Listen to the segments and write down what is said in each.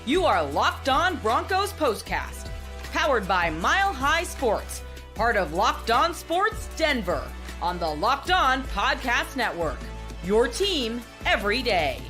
You are Locked On Broncos POSTCAST, powered by Mile High Sports, part of Locked On Sports Denver, on the Locked On Podcast Network. Your team every day.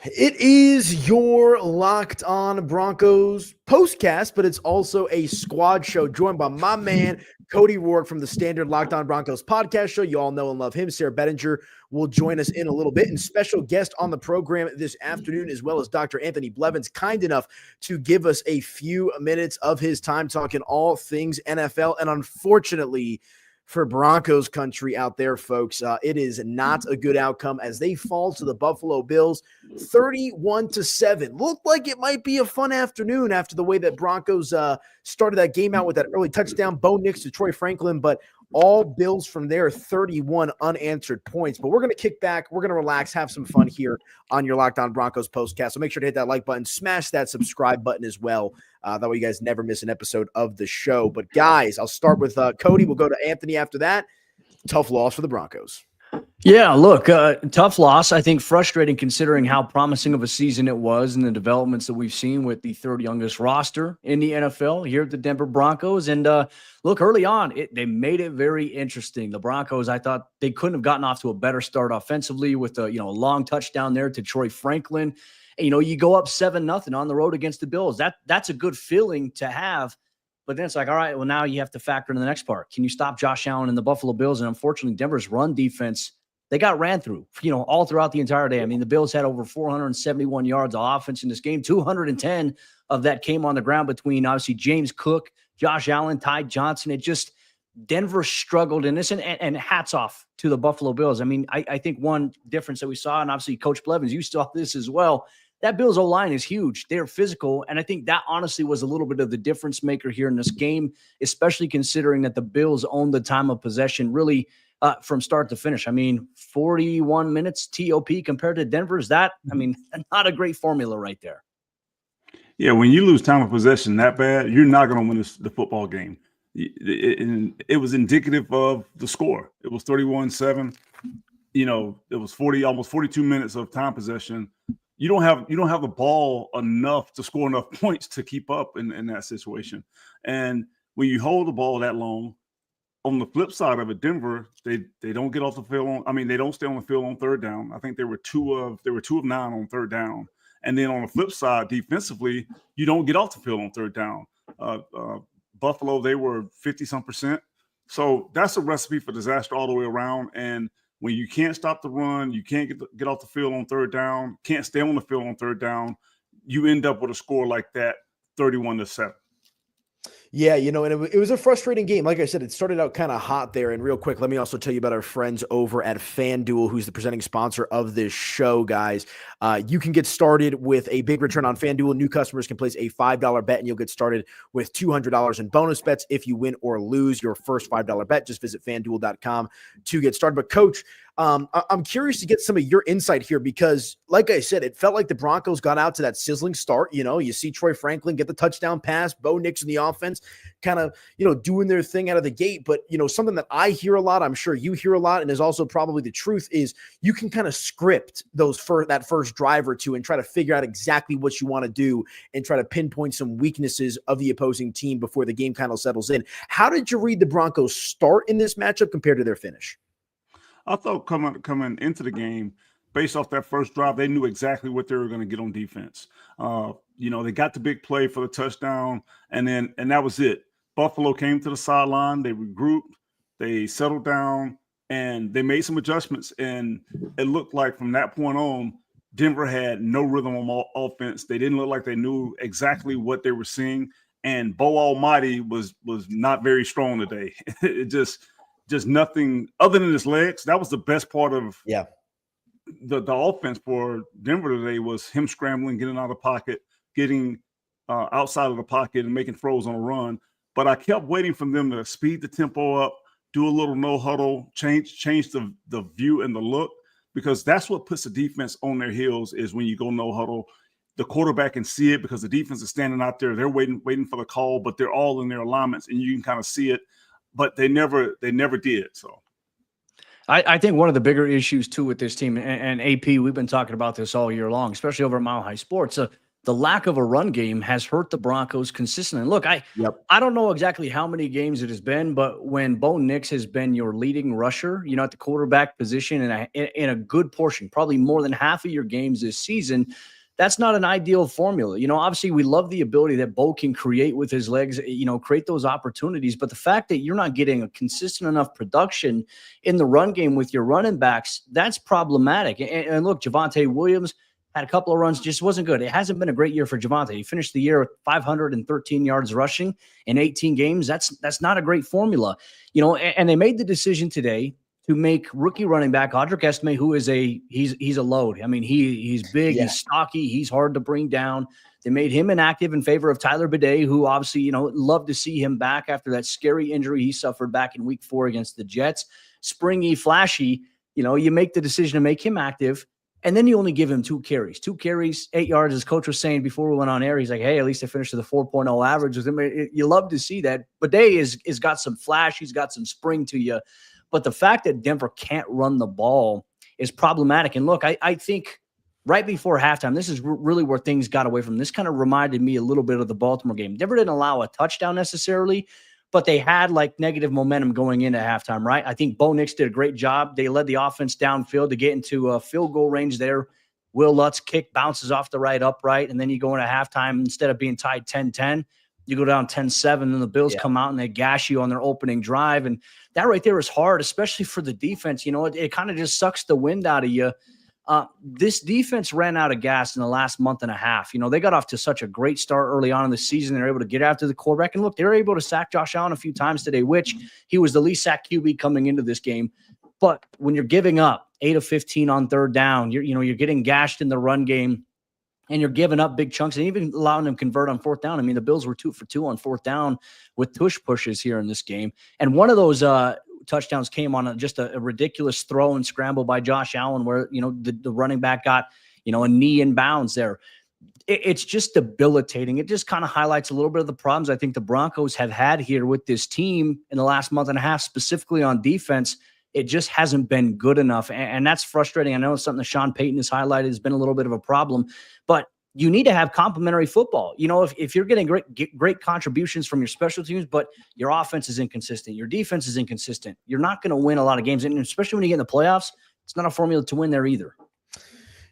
It is your Locked On Broncos postcast, but it's also a squad show joined by my man, Cody Roark from the standard Locked On Broncos podcast show. You all know and love him. Sayre Bedinger will join us in a little bit. And special guest on the program this afternoon, as well as Dr. Anthony Blevins, kind enough to give us a few minutes of his time talking all things NFL. And unfortunately, for Broncos country out there, folks, it is not a good outcome as they fall to the Buffalo Bills 31-7. Looked like it might be a fun afternoon after the way that Broncos started that game out with that early touchdown, Bo Nix to Troy Franklin, but all Bills from there, 31 unanswered points. But we're going to kick back. We're going to relax, have some fun here on your Locked On Broncos postcast. So make sure to hit that like button, smash that subscribe button as well. That way you guys never miss an episode of the show. But guys, I'll start with Cody. We'll go to Anthony after that. Tough loss for the Broncos. Yeah, look, tough loss. I think frustrating considering how promising of a season it was and the developments that we've seen with the third youngest roster in the NFL here at the Denver Broncos. And look, early on, they made it very interesting. The Broncos, I thought they couldn't have gotten off to a better start offensively with a long touchdown there to Troy Franklin. And, you go up 7-0 on the road against the Bills. That's a good feeling to have. But then it's like, all right, well, now you have to factor in the next part. Can you stop Josh Allen and the Buffalo Bills? And unfortunately, Denver's run defense, they got ran through, all throughout the entire day. I mean, the Bills had over 471 yards of offense in this game. 210 of that came on the ground between, obviously, James Cook, Josh Allen, Ty Johnson. Denver struggled in this, and hats off to the Buffalo Bills. I mean, I think one difference that we saw, and obviously Coach Blevins, you saw this as well, that Bills O-line is huge. They're physical, and I think that honestly was a little bit of the difference maker here in this game, especially considering that the Bills owned the time of possession really from start to finish. I mean, 41 minutes TOP compared to Denver's. Not a great formula right there. Yeah, when you lose time of possession that bad, you're not going to win the football game. It was indicative of the score. It was 31-7. It was almost 42 minutes of time possession. You don't have the ball enough to score enough points to keep up in that situation. And when you hold the ball that long, on the flip side of it, Denver, they don't get off the field they don't stay on the field on third down. I think they were 2 of 9 on third down. And then on the flip side, defensively, you don't get off the field on third down. Buffalo, they were 50-some%. So that's a recipe for disaster all the way around. And when you can't stop the run, you can't get off the field on third down, can't stay on the field on third down, you end up with a score like that, 31-7. Yeah, and it was a frustrating game. Like I said, it started out kind of hot there. And real quick, let me also tell you about our friends over at FanDuel, who's the presenting sponsor of this show, guys. You can get started with a big return on FanDuel. New customers can place a $5 bet, and you'll get started with $200 in bonus bets if you win or lose your first $5 bet. Just visit FanDuel.com to get started. But, Coach, I'm curious to get some of your insight here because, like I said, it felt like the Broncos got out to that sizzling start. You see Troy Franklin get the touchdown pass, Bo Nix in the offense, kind of, doing their thing out of the gate. But, something that I hear a lot, I'm sure you hear a lot, and is also probably the truth, is you can kind of script that first drive or two and try to figure out exactly what you want to do and try to pinpoint some weaknesses of the opposing team before the game kind of settles in. How did you read the Broncos start in this matchup compared to their finish? I thought coming into the game, based off that first drive, they knew exactly what they were going to get on defense. They got the big play for the touchdown, and that was it. Buffalo came to the sideline, they regrouped, they settled down, and they made some adjustments. And it looked like from that point on, Denver had no rhythm on offense. They didn't look like they knew exactly what they were seeing. And Bo Almighty was not very strong today. It just nothing other than his legs. That was the best part of the offense for Denver today, was him scrambling, getting out of the pocket, getting outside of the pocket and making throws on a run. But I kept waiting for them to speed the tempo up, do a little no huddle, change the view and the look, because that's what puts the defense on their heels, is when you go no huddle. The quarterback can see it because the defense is standing out there. They're waiting for the call, but they're all in their alignments, and you can kind of see it. But they never did. So I think one of the bigger issues too with this team, and AP, we've been talking about this all year long, especially over at Mile High Sports. The lack of a run game has hurt the Broncos consistently. Look, I don't know exactly how many games it has been, but when Bo Nix has been your leading rusher, at the quarterback position in a good portion, probably more than half of your games this season, that's not an ideal formula. Obviously we love the ability that Bo can create with his legs, create those opportunities. But the fact that you're not getting a consistent enough production in the run game with your running backs, that's problematic. And look, Javonte Williams had a couple of runs, just wasn't good. It hasn't been a great year for Javonte. He finished the year with 513 yards rushing in 18 games. That's not a great formula. And they made the decision today to make rookie running back Audric Estime, who is he's a load. I mean, he's big, he's stocky, he's hard to bring down. They made him inactive in favor of Tyler Bidet, who obviously, love to see him back after that scary injury he suffered back in week 4 against the Jets. Springy, flashy, you make the decision to make him active, and then you only give him 2 carries. 2 carries, 8 yards, as coach was saying before we went on air. He's like, hey, at least I finished with a 4.0 average with him. You love to see that. Bidet is got some flash. He's got some spring to you. But the fact that Denver can't run the ball is problematic. And look, I think right before halftime, this is really where things got away from. This kind of reminded me a little bit of the Baltimore game. Denver didn't allow a touchdown necessarily, but they had negative momentum going into halftime, right? I think Bo Nix did a great job. They led the offense downfield to get into a field goal range there. Will Lutz kick bounces off the right upright, and then you go into halftime, instead of being tied 10-10, you go down 10-7, and the Bills come out and they gash you on their opening drive. And that right there is hard, especially for the defense. It kind of just sucks the wind out of you. This defense ran out of gas in the last month and a half. They got off to such a great start early on in the season. They're able to get after the quarterback. And look, they were able to sack Josh Allen a few times today, which he was the least sacked QB coming into this game. But when you're giving up 8 of 15 on third down, you're getting gashed in the run game, and you're giving up big chunks and even allowing them to convert on fourth down. I mean, the Bills were 2 for 2 on fourth down with tush pushes here in this game. And one of those touchdowns came on just a ridiculous throw and scramble by Josh Allen where, the running back got, a knee in bounds there. It's just debilitating. It just kind of highlights a little bit of the problems I think the Broncos have had here with this team in the last month and a half, specifically on defense. It just hasn't been good enough. And that's frustrating. I know it's something that Sean Payton has highlighted has been a little bit of a problem, but you need to have complementary football. If you're getting great contributions from your special teams, but your offense is inconsistent, your defense is inconsistent, you're not going to win a lot of games. And especially when you get in the playoffs, it's not a formula to win there either.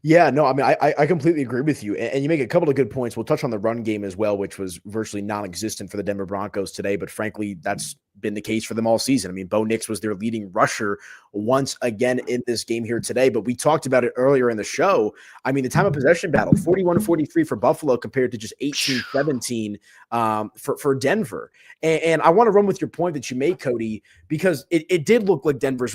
Yeah, no, I mean, I completely agree with you. And you make a couple of good points. We'll touch on the run game as well, which was virtually non-existent for the Denver Broncos today. But frankly, that's been the case for them all season. I mean, Bo Nix was their leading rusher once again in this game here today. But we talked about it earlier in the show. I mean, the time of possession battle, 41-43 for Buffalo compared to just 18-17 for Denver. And I want to run with your point that you made, Cody, because it did look like Denver's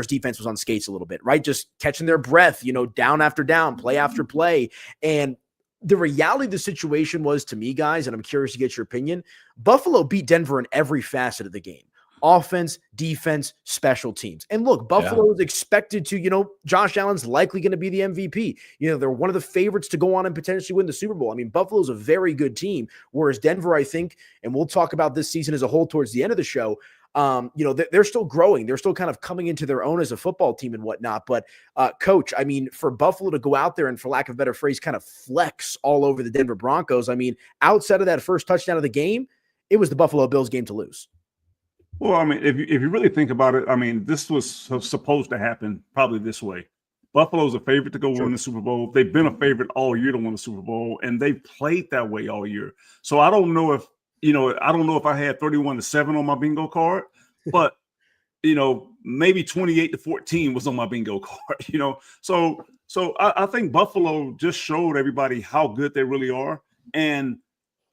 defense was on skates a little bit, right? Just catching their breath, down after down, play after play. And the reality of the situation was, to me, guys, and I'm curious to get your opinion, Buffalo beat Denver in every facet of the game. Offense, defense, special teams. And look, Buffalo is expected to, Josh Allen's likely going to be the MVP. They're one of the favorites to go on and potentially win the Super Bowl. I mean, Buffalo's a very good team, whereas Denver, I think, and we'll talk about this season as a whole towards the end of the show, they're still growing. They're still kind of coming into their own as a football team and whatnot. But Coach, I mean, for Buffalo to go out there and, for lack of a better phrase, kind of flex all over the Denver Broncos, I mean, outside of that first touchdown of the game, it was the Buffalo Bills game to lose. Well, I mean, if you really think about it, I mean, this was supposed to happen probably this way. Buffalo's a favorite to go win the Super Bowl. They've been a favorite all year to win the Super Bowl, and they've played that way all year. So I don't know if I had 31-7 on my bingo card, but maybe 28-14 was on my bingo card. So I think Buffalo just showed everybody how good they really are, and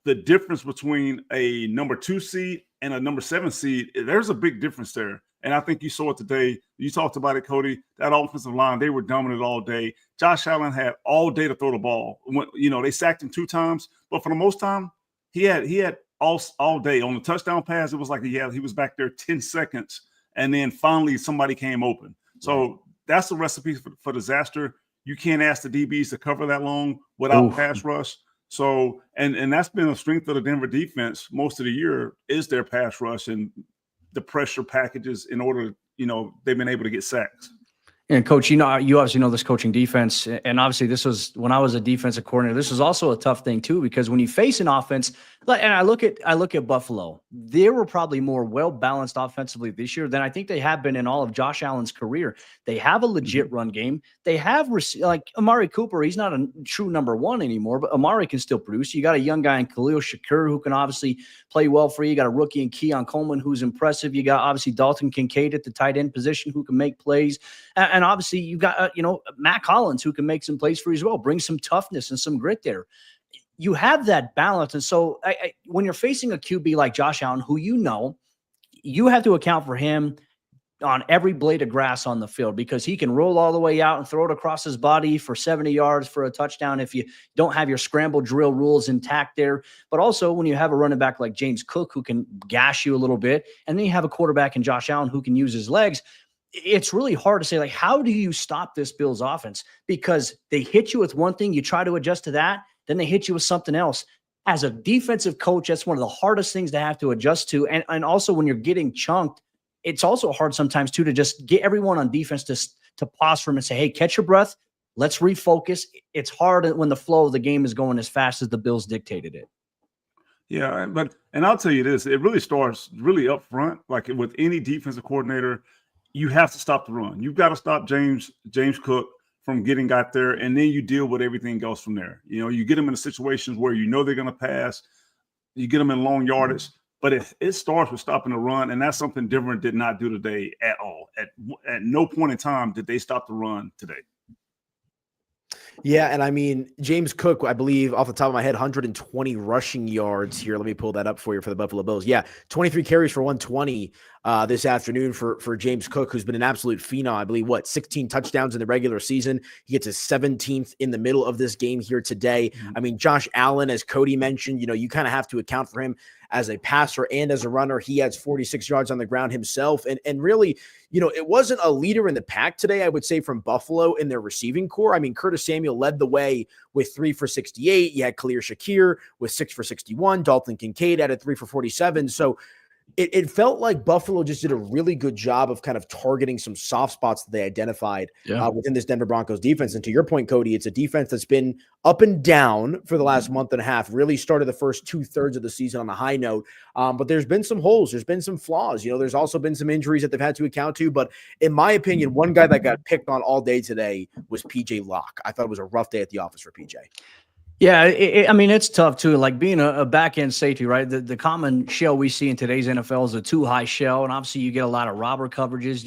the difference between a number 2 seed and a number 7 seed. There's a big difference there, and I think you saw it today. You talked about it, Cody. That offensive line, they were dominant all day. Josh Allen had all day to throw the ball. They sacked him 2 times, but for the most time, he had all day. On the touchdown pass, it was like he was back there 10 seconds, and then finally somebody came open. So that's a recipe for disaster. You can't ask the DBs to cover that long without pass rush. So, and that's been a strength of the Denver defense most of the year, is their pass rush and the pressure packages in order, they've been able to get sacks. And Coach, you obviously know this coaching defense, and obviously this was when I was a defensive coordinator. This was also a tough thing too, because when you face an offense, and I look at Buffalo, they were probably more well-balanced offensively this year than I think they have been in all of Josh Allen's career. They have a legit run game. They have like Amari Cooper. He's not a true number one anymore, but Amari can still produce. You got a young guy in Khalil Shakir who can obviously play well for you. You got a rookie in Keon Coleman who's impressive. You got obviously Dalton Kincaid at the tight end position who can make plays. And obviously you've got, Matt Collins who can make some plays for you as well, bring some toughness and some grit there. You have that balance. And so when you're facing a QB like Josh Allen, who you have to account for him on every blade of grass on the field, because he can roll all the way out and throw it across his body for 70 yards for a touchdown if you don't have your scramble drill rules intact there. But also when you have a running back like James Cook who can gash you a little bit, and then you have a quarterback in Josh Allen who can use his legs, it's really hard to say, like, how do you stop this Bills offense? Because they hit you with one thing, you try to adjust to that, then they hit you with something else. As a defensive coach, that's one of the hardest things to have to adjust to. And also when you're getting chunked, it's also hard sometimes too to just get everyone on defense to pause for them and say, hey, catch your breath. Let's refocus. It's hard when the flow of the game is going as fast as the Bills dictated it. Yeah, and I'll tell you this, it really starts really up front. Like with any defensive coordinator, you have to stop the run. You've got to stop James Cook from getting out there, and then you deal with everything else from there. You get them in situations where they're going to pass. You get them in long yardage, but it starts with stopping the run, and that's something Denver did not do today at all. At no point in time did they stop the run today. Yeah, and I mean, James Cook, I believe off the top of my head, 120 rushing yards here. Let me pull that up for you for the Buffalo Bills. Yeah, 23 carries for 120 this afternoon for James Cook, who's been an absolute phenom. I believe, 16 touchdowns in the regular season. He gets his 17th in the middle of this game here today. Mm-hmm. I mean, Josh Allen, as Cody mentioned, you kind of have to account for him as a passer and as a runner. He has 46 yards on the ground himself. And really, it wasn't a leader in the pack today, I would say, from Buffalo in their receiving core. I mean, Curtis Samuel led the way with 3 for 68. You had Khalil Shakir with 6 for 61. Dalton Kincaid added 3 for 47. So it felt like Buffalo just did a really good job of kind of targeting some soft spots that they identified within this Denver Broncos defense. And to your point, Cody, it's a defense that's been up and down for the last month and a half, really started the first 2/3 of the season on a high note. But there's been some holes. There's been some flaws. There's also been some injuries that they've had to account to. But in my opinion, one guy that got picked on all day today was PJ Locke. I thought it was a rough day at the office for PJ. Yeah, I mean, it's tough too. Like being a back-end safety, right? The common shell we see in today's NFL is a too-high shell, and obviously you get a lot of robber coverages.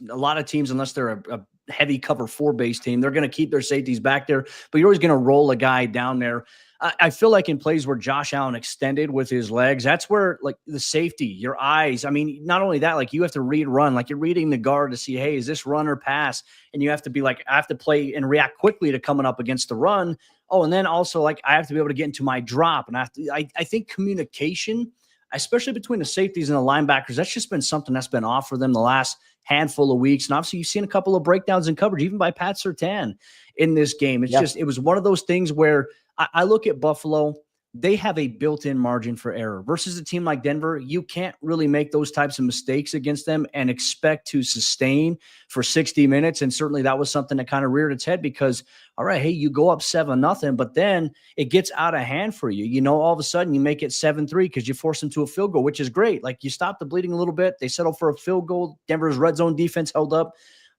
A lot of teams, unless they're a heavy cover 4 base team, they're going to keep their safeties back there, but you're always going to roll a guy down there. I feel like in plays where Josh Allen extended with his legs, that's where, like, the safety, your eyes, I mean, not only that, like, you have to read run, like you're reading the guard to see, hey, is this run or pass? And you have to be like, I have to play and react quickly to coming up against the run. Oh, and then also, like, I have to be able to get into my drop. And I think communication, especially between the safeties and the linebackers, that's just been something that's been off for them the last handful of weeks. And obviously you've seen a couple of breakdowns in coverage, even by Pat Surtain in this game. It's just, it was one of those things where I look at Buffalo, they have a built-in margin for error versus a team like Denver. You can't really make those types of mistakes against them and expect to sustain for 60 minutes. And certainly that was something that kind of reared its head because, all right, hey, you go up 7-0, but then it gets out of hand for you. All of a sudden you make it 7-3 because you force them to a field goal, which is great. Like, you stop the bleeding a little bit. They settle for a field goal. Denver's red zone defense held up,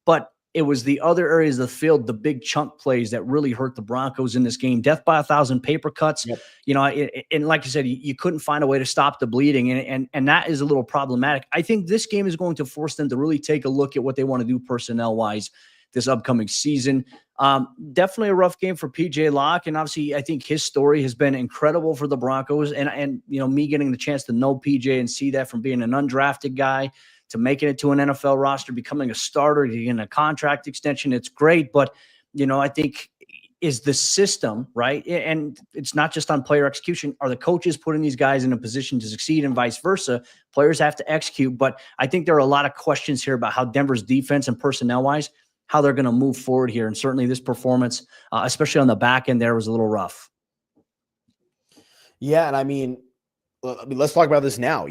but it was the other areas of the field, the big chunk plays that really hurt the Broncos in this game. Death by 1,000 paper cuts. Yep. And like you said, you couldn't find a way to stop the bleeding, and that is a little problematic. I think this game is going to force them to really take a look at what they want to do personnel-wise this upcoming season. Definitely a rough game for PJ Locke, and obviously I think his story has been incredible for the Broncos. And me getting the chance to know PJ and see that from being an undrafted guy to making it to an NFL roster, becoming a starter, getting a contract extension. It's great, but, I think is the system, right? And it's not just on player execution. Are the coaches putting these guys in a position to succeed and vice versa? Players have to execute, but I think there are a lot of questions here about how Denver's defense and personnel-wise, how they're going to move forward here. And certainly this performance, especially on the back end there, was a little rough. Yeah, and I mean, I mean, let's talk about this now.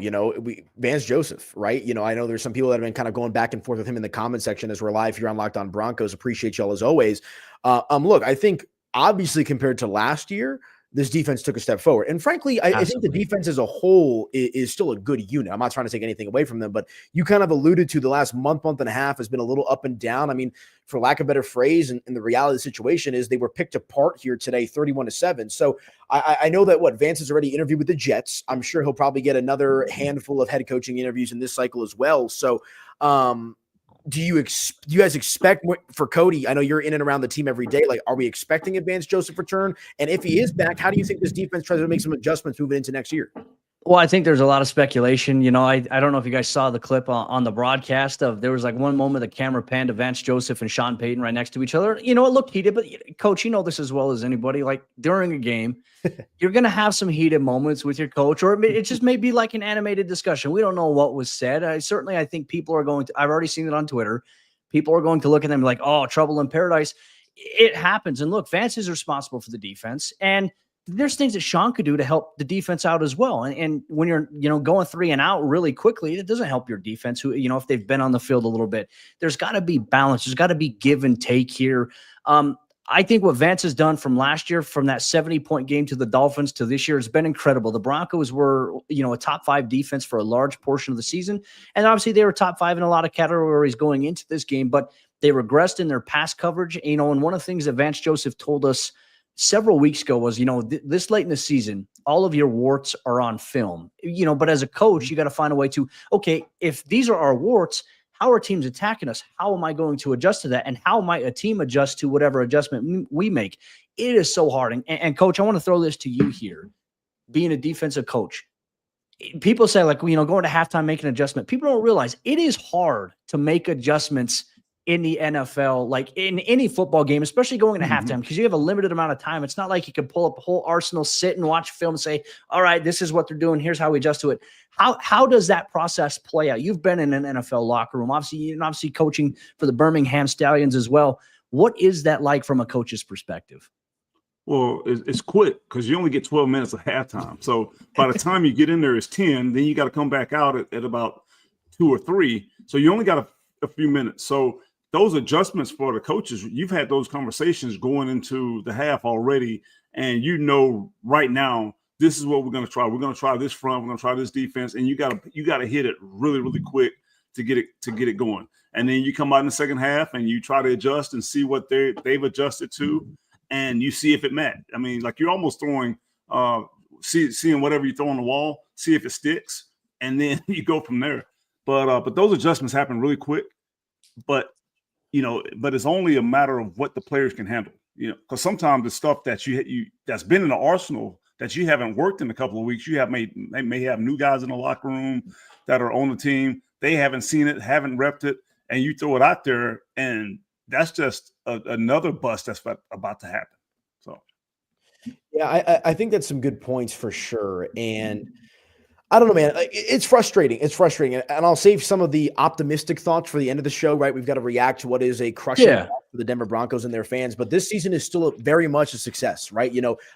Vance Joseph, right? I know there's some people that have been kind of going back and forth with him in the comment section as we're live here on Locked On Broncos. Appreciate y'all as always. Look, I think obviously compared to last year, this defense took a step forward. And frankly, I think the defense as a whole is still a good unit. I'm not trying to take anything away from them, but you kind of alluded to the last month and a half has been a little up and down. I mean, for lack of a better phrase, and the reality of the situation is they were picked apart here today, 31-7. So I know that Vance has already interviewed with the Jets. I'm sure he'll probably get another handful of head coaching interviews in this cycle as well. So, do you guys expect for Cody? I know you're in and around the team every day. Like, are we expecting a Vance Joseph return? And if he is back, how do you think this defense tries to make some adjustments moving into next year? Well, I think there's a lot of speculation. I don't know if you guys saw the clip on the broadcast of there was like one moment the camera panned to Vance Joseph and Sean Payton right next to each other. It looked heated, but coach, this as well as anybody. Like during a game, you're going to have some heated moments with your coach, or it just may be like an animated discussion. We don't know what was said. I think people are going to, I've already seen it on Twitter. People are going to look at them like, oh, trouble in paradise. It happens. And look, Vance is responsible for the defense. And there's things that Sean could do to help the defense out as well. And when you're, going 3 and out really quickly, it doesn't help your defense who, if they've been on the field a little bit. There's got to be balance. There's got to be give and take here. I think what Vance has done from last year, from that 70-point game to the Dolphins to this year, has been incredible. The Broncos were, a top 5 defense for a large portion of the season. And obviously they were top 5 in a lot of categories going into this game, but they regressed in their pass coverage. And one of the things that Vance Joseph told us several weeks ago was, this late in the season, all of your warts are on film, but as a coach, you got to find a way to, okay, if these are our warts, how are teams attacking us? How am I going to adjust to that? And how might a team adjust to whatever adjustment we make? It is so hard. And coach, I want to throw this to you here, being a defensive coach. People say like, going to halftime, make an adjustment. People don't realize it is hard to make adjustments in the NFL, like in any football game, especially going to halftime, because you have a limited amount of time. It's not like you can pull up a whole arsenal, sit and watch film and say, all right, this is what they're doing. Here's how we adjust to it. How does that process play out? You've been in an NFL locker room, obviously coaching for the Birmingham Stallions as well. What is that like from a coach's perspective? Well, it's quick because you only get 12 minutes of halftime. So by the time you get in there, it's 10. Then you got to come back out at about 2 or 3. So you only got a few minutes. So those adjustments for the coaches, you've had those conversations going into the half already, and right now this is what we're going to try. We're going to try this front. We're going to try this defense, and you got to hit it really, really quick to get it going. And then you come out in the second half and you try to adjust and see what they've adjusted to, and you see if it met. I mean, like you're almost throwing, seeing whatever you throw on the wall, see if it sticks, and then you go from there. But those adjustments happen really quick. But it's only a matter of what the players can handle, because sometimes the stuff that you that's been in the arsenal that you haven't worked in a couple of weeks, they may have new guys in the locker room that are on the team. They haven't seen it, haven't repped it, and you throw it out there, and that's just another bust that's about to happen. So, yeah, I think that's some good points for sure. And I don't know, man. It's frustrating. And I'll save some of the optimistic thoughts for the end of the show, right? We've got to react to what is a crushing loss for the Denver Broncos and their fans. But this season is still very much a success, right?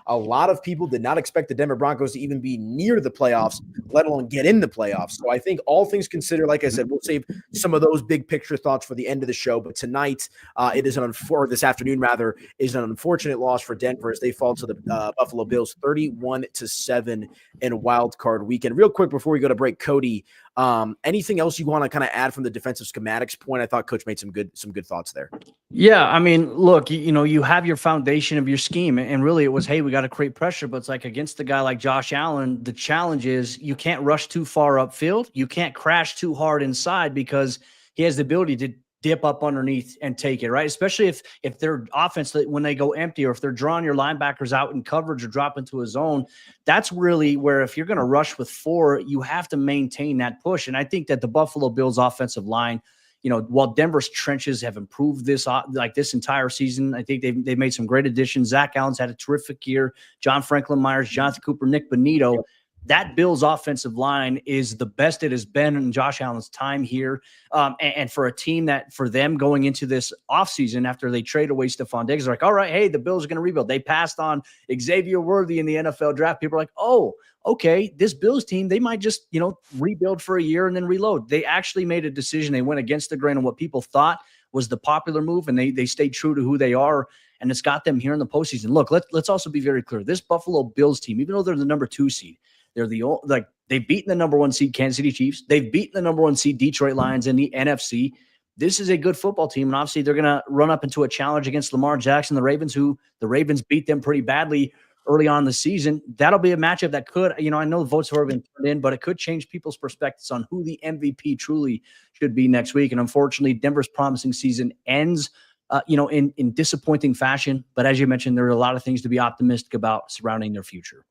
A lot of people did not expect the Denver Broncos to even be near the playoffs, let alone get in the playoffs. So I think all things considered, like I said, we'll save some of those big picture thoughts for the end of the show. But tonight, this afternoon rather, is an unfortunate loss for Denver as they fall to the Buffalo Bills 31-7 in a wild card weekend. Real quick before we go to break, Cody, anything else you want to kind of add from the defensive schematics point? I thought Coach made some good thoughts there. Yeah, I mean, look, you have your foundation of your scheme, and really it was, hey, we got to create pressure, but it's like against a guy like Josh Allen, the challenge is you can't rush too far upfield, you can't crash too hard inside because he has the ability to dip up underneath and take it, right? Especially if their offense, when they go empty, or if they're drawing your linebackers out in coverage or drop into a zone, that's really where if you're going to rush with 4, you have to maintain that push. And I think that the Buffalo Bills offensive line, while Denver's trenches have improved this entire season, I think they've made some great additions. Zach Allen's had a terrific year. John Franklin Myers, Jonathan Cooper, Nick Bonito. that Bills offensive line is the best it has been in Josh Allen's time here. And for a team that, for them going into this offseason after they trade away Stephon Diggs, they're like, all right, hey, the Bills are going to rebuild. They passed on Xavier Worthy in the NFL draft. People are like, oh, okay, this Bills team, they might just, rebuild for a year and then reload. They actually made a decision. They went against the grain of what people thought was the popular move, and they stayed true to who they are, and it's got them here in the postseason. Look, let's also be very clear. This Buffalo Bills team, even though they're the number 2 seed, they're they've beaten the number 1 seed Kansas City Chiefs. They've beaten the number 1 seed Detroit Lions in the NFC. This is a good football team, and obviously they're going to run up into a challenge against Lamar Jackson, the Ravens, who the Ravens beat them pretty badly early on in the season. That'll be a matchup that could, I know the votes have already been turned in, but it could change people's perspectives on who the MVP truly should be next week. And unfortunately, Denver's promising season ends in disappointing fashion. But as you mentioned, there are a lot of things to be optimistic about surrounding their future.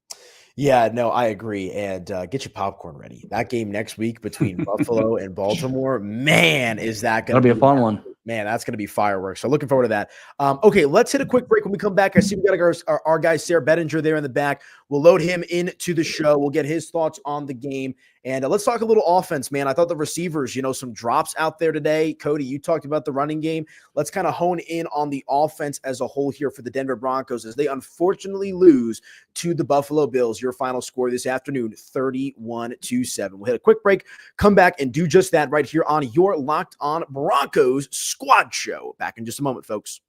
Yeah, no, I agree. And get your popcorn ready. That game next week between Buffalo and Baltimore, man, is that going to be a fun one. Man, that's going to be fireworks. So looking forward to that. Okay, let's hit a quick break. When we come back, I see we got our guy, Sayre Bedinger, there in the back. We'll load him into the show. We'll get his thoughts on the game. And let's talk a little offense, man. I thought the receivers, some drops out there today. Cody, you talked about the running game. Let's kind of hone in on the offense as a whole here for the Denver Broncos as they unfortunately lose to the Buffalo Bills. Your final score this afternoon, 31-7. We'll hit a quick break, come back, and do just that right here on your Locked On Broncos Squad Show. Back in just a moment, folks.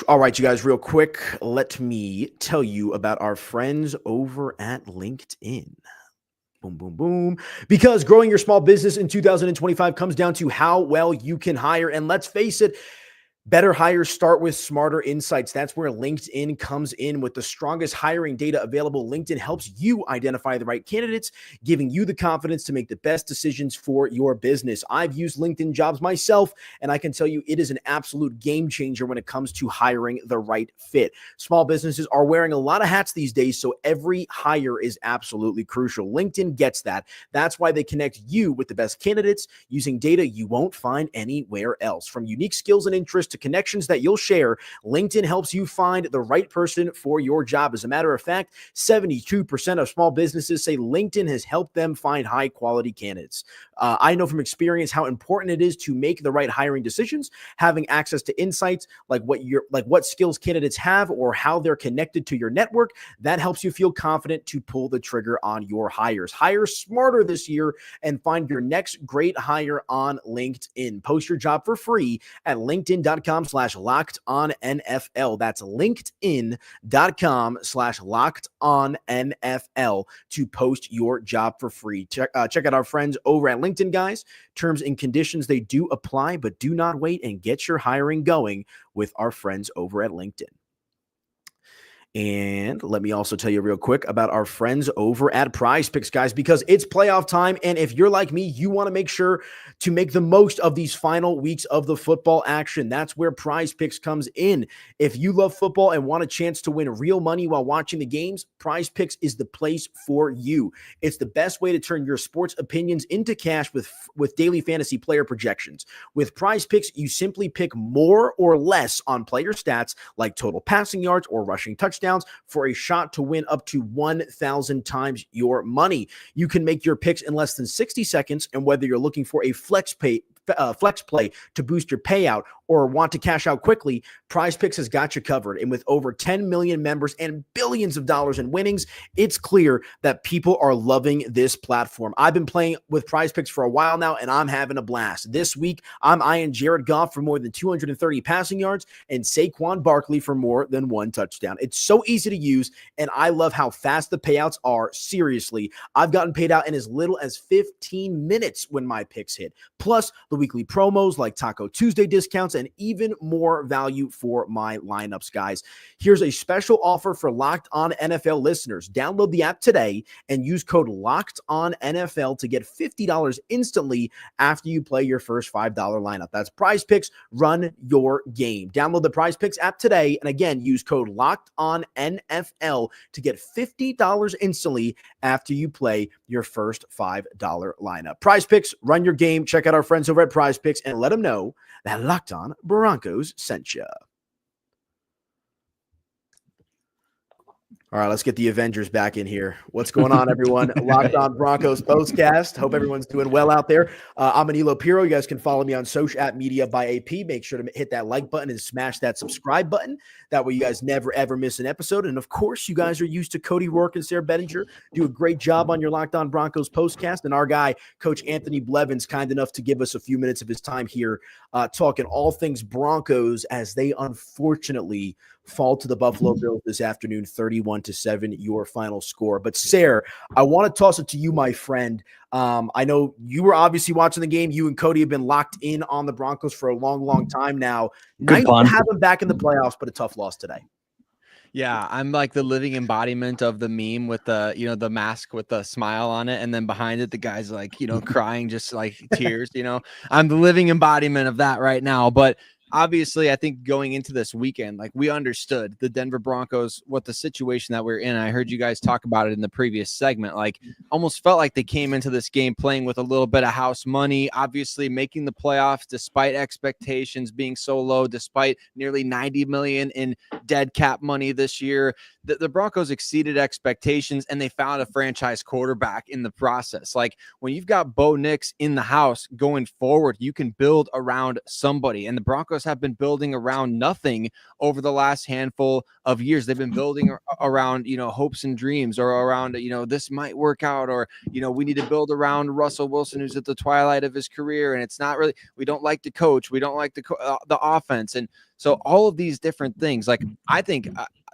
All right, you guys, real quick, let me tell you about our friends over at LinkedIn. Boom, boom, boom. Because growing your small business in 2025 comes down to how well you can hire. And let's face it, better hires start with smarter insights. That's where LinkedIn comes in. With the strongest hiring data available, LinkedIn helps you identify the right candidates, giving you the confidence to make the best decisions for your business. I've used LinkedIn Jobs myself, and I can tell you it is an absolute game changer when it comes to hiring the right fit. Small businesses are wearing a lot of hats these days, so every hire is absolutely crucial. LinkedIn gets that. That's why they connect you with the best candidates using data you won't find anywhere else. From unique skills and interests to connections that you'll share, LinkedIn helps you find the right person for your job. As a matter of fact, 72% of small businesses say LinkedIn has helped them find high quality candidates. I know from experience how important it is to make the right hiring decisions. Having access to insights like what skills candidates have or how they're connected to your network, that helps you feel confident to pull the trigger on your hires. Hire smarter this year and find your next great hire on LinkedIn. Post your job for free at linkedin.com/lockedonnfl. That's linkedin.com/lockedonnfl to post your job for free. Check out our friends over at LinkedIn, guys. Terms and conditions, they do apply, but do not wait and get your hiring going with our friends over at LinkedIn. And let me also tell you real quick about our friends over at PrizePicks, guys, because it's playoff time. And if you're like me, you want to make sure to make the most of these final weeks of the football action. That's where PrizePicks comes in. If you love football and want a chance to win real money while watching the games, PrizePicks is the place for you. It's the best way to turn your sports opinions into cash with daily fantasy player projections. With PrizePicks, you simply pick more or less on player stats like total passing yards or rushing touchdowns for a shot to win up to 1,000 times your money. You can make your picks in less than 60 seconds, and whether you're looking for a flex play to boost your payout or want to cash out quickly, PrizePicks has got you covered. And with over 10 million members and billions of dollars in winnings, it's clear that people are loving this platform. I've been playing with PrizePicks for a while now, and I'm having a blast. This week, I'm eyeing Jared Goff for more than 230 passing yards and Saquon Barkley for more than 1 touchdown. It's so easy to use, and I love how fast the payouts are. Seriously, I've gotten paid out in as little as 15 minutes when my picks hit. Plus, the weekly promos like Taco Tuesday discounts and even more value for my lineups, guys. Here's a special offer for Locked On NFL listeners. Download the app today and use code Locked On NFL to get $50 instantly after you play your first $5 lineup. That's PrizePicks. Run your game. Download the PrizePicks app today, and again, use code Locked On NFL to get $50 instantly after you play your first $5 lineup. PrizePicks. Run your game. Check out our friends over at PrizePicks and let them know that Locked On Broncos sent you. All right, let's get the Avengers back in here. What's going on, everyone? Locked On Broncos postcast. Hope everyone's doing well out there. I'm Aniello Piro. You guys can follow me on social at Media by AP. Make sure to hit that like button and smash that subscribe button. That way you guys never, ever miss an episode. And, of course, you guys are used to Cody Roark and Sayre Bedinger. Do a great job on your Locked On Broncos postcast. And our guy, Coach Anthony Blevins, kind enough to give us a few minutes of his time here talking all things Broncos as they unfortunately fall to the Buffalo Bills this afternoon, 31-7, your final score. But Sayre, I want to toss it to you, my friend. I know you were obviously watching the game. You and Cody have been locked in on the Broncos for a long, long time now. Nice to have them back in the playoffs, but a tough loss today. Yeah, I'm like the living embodiment of the meme with the, the mask with the smile on it. And then behind it, the guy's like, crying, just like tears, I'm the living embodiment of that right now. But obviously, I think going into this weekend, like we understood the Denver Broncos, what the situation that we're in. I heard you guys talk about it in the previous segment, like almost felt like they came into this game playing with a little bit of house money, obviously making the playoffs despite expectations being so low, despite nearly $90 million in dead cap money this year. The Broncos exceeded expectations and they found a franchise quarterback in the process. Like when you've got Bo Nix in the house going forward, you can build around somebody, and the Broncos have been building around nothing over the last handful of years. They've been building around, hopes and dreams, or around, this might work out, or, we need to build around Russell Wilson, who's at the twilight of his career. And it's not really, we don't like the coach. We don't like the offense. And so all of these different things, like I think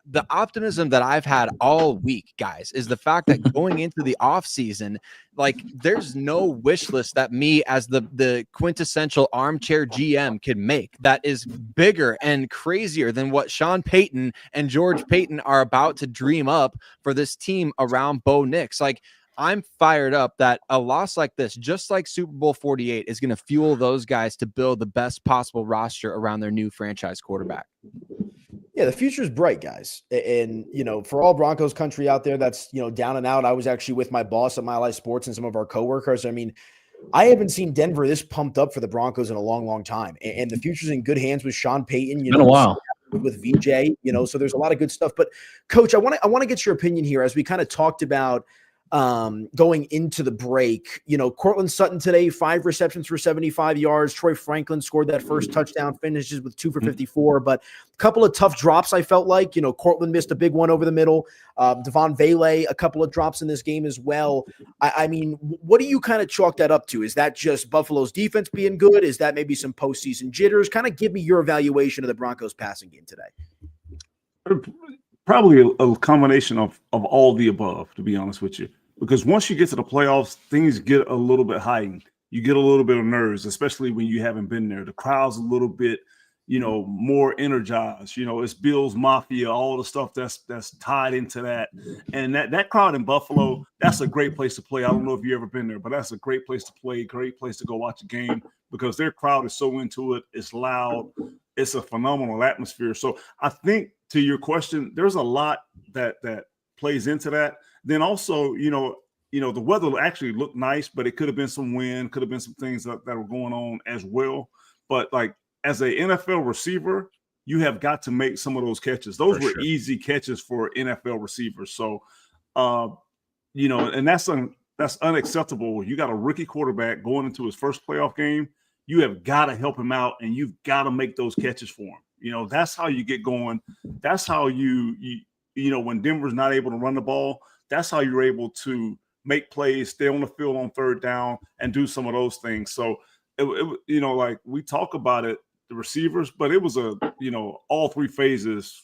the optimism that I've had all week, guys, is the fact that going into the offseason, like there's no wish list that me as the quintessential armchair GM can make that is bigger and crazier than what Sean Payton and George Payton are about to dream up for this team around Bo Nix. Like I'm fired up that a loss like this, just like Super Bowl 48, is going to fuel those guys to build the best possible roster around their new franchise quarterback. Yeah, the future is bright, guys. And, for all Broncos country out there that's, down and out, I was actually with my boss at Mile High Sports and some of our coworkers. I mean, I haven't seen Denver this pumped up for the Broncos in a long, long time. And the future's in good hands with Sean Payton, Been a while. with VJ, so there's a lot of good stuff. But Coach, I want to get your opinion here as we kind of talked about going into the break. Cortland Sutton today, 5 receptions for 75 yards. Troy Franklin scored that first touchdown, finishes with 2 for 54, but a couple of tough drops. I felt like, Cortland missed a big one over the middle. Devon Vele, a couple of drops in this game as well. I mean, what do you kind of chalk that up to? Is that just Buffalo's defense being good? Is that maybe some postseason jitters? Kind of give me your evaluation of the Broncos passing game today. Probably a combination of all the above, to be honest with you. Because once you get to the playoffs, things get a little bit heightened. You get a little bit of nerves, especially when you haven't been there. The crowd's a little bit, more energized. It's Bills Mafia, all the stuff that's tied into that. And that crowd in Buffalo, that's a great place to play. I don't know if you've ever been there, but that's a great place to play, great place to go watch a game because their crowd is so into it. It's loud. It's a phenomenal atmosphere. So I think to your question, there's a lot that plays into that. Then also, the weather actually looked nice, but it could have been some wind, could have been some things that were going on as well. But like as an NFL receiver, you have got to make some of those catches. Those were easy catches for NFL receivers. So, and that's unacceptable. You got a rookie quarterback going into his first playoff game. You have got to help him out, and you've got to make those catches for him. That's how you get going. That's how you when Denver's not able to run the ball, that's how you're able to make plays, stay on the field on third down, and do some of those things. So, like we talk about it, the receivers, but it was all three phases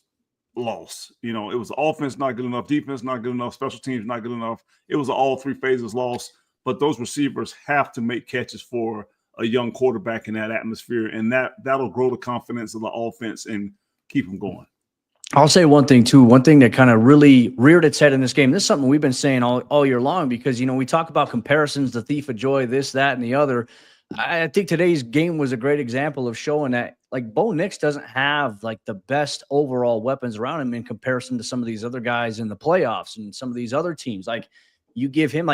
loss. It was offense not good enough, defense not good enough, special teams not good enough. It was all three phases loss. But those receivers have to make catches for a young quarterback in that atmosphere, and that'll grow the confidence of the offense and keep them going. I'll say one thing, too. One thing that kind of really reared its head in this game. This is something we've been saying all year long because, we talk about comparisons, the thief of joy, this, that, and the other. I think today's game was a great example of showing that, like, Bo Nix doesn't have, like, the best overall weapons around him in comparison to some of these other guys in the playoffs and some of these other teams. Like, you give him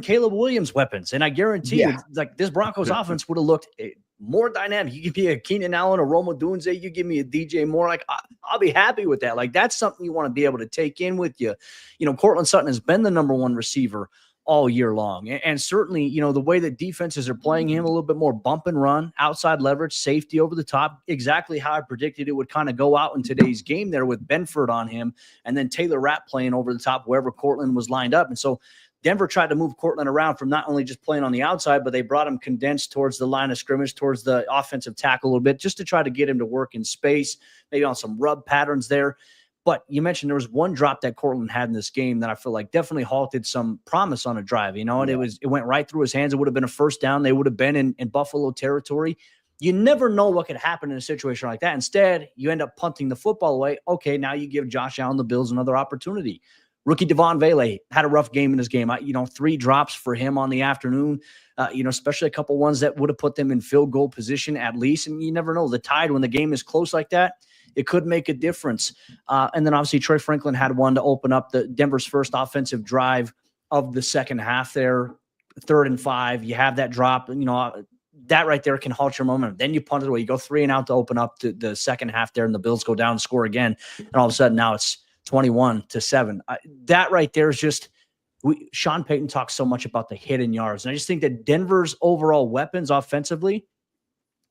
Caleb Williams weapons, and I guarantee you, like, this Broncos offense would have looked more dynamic. You give me a Keenan Allen, a Roma Dunze, you give me a DJ Moore. Like, I'll be happy with that. Like, that's something you want to be able to take in with you. You know, Cortland Sutton has been the number one receiver all year long. And certainly, you know, the way that defenses are playing him, a little bit more bump and run, outside leverage, safety over the top, exactly how I predicted it would kind of go out in today's game there with Benford on him and then Taylor Rapp playing over the top wherever Cortland was lined up. And so Denver tried to move Cortland around from not only just playing on the outside, but they brought him condensed towards the line of scrimmage, towards the offensive tackle a little bit, just to try to get him to work in space, maybe on some rub patterns there. But you mentioned there was one drop that Cortland had in this game that I feel like definitely halted some promise on a drive, you know, and it went right through his hands. It would have been a first down. They would have been in Buffalo territory. You never know what could happen in a situation like that. Instead, you end up punting the football away. Okay, now you give Josh Allen, the Bills, another opportunity. Rookie Devon Vele had a rough game in his game. 3 drops for him on the afternoon, especially a couple ones that would have put them in field goal position at least. And you never know. The Tide, when the game is close like that, it could make a difference. And then obviously Troy Franklin had one to open up the Denver's first offensive drive of the second half there, 3rd and 5. You have that drop, and, that right there can halt your momentum. Then you punt it away. You go 3 and out to open up the second half there, and the Bills go down and score again. And all of a sudden now it's 21-7. That right there is just Sean Payton talks so much about the hidden yards. And I just think that Denver's overall weapons offensively,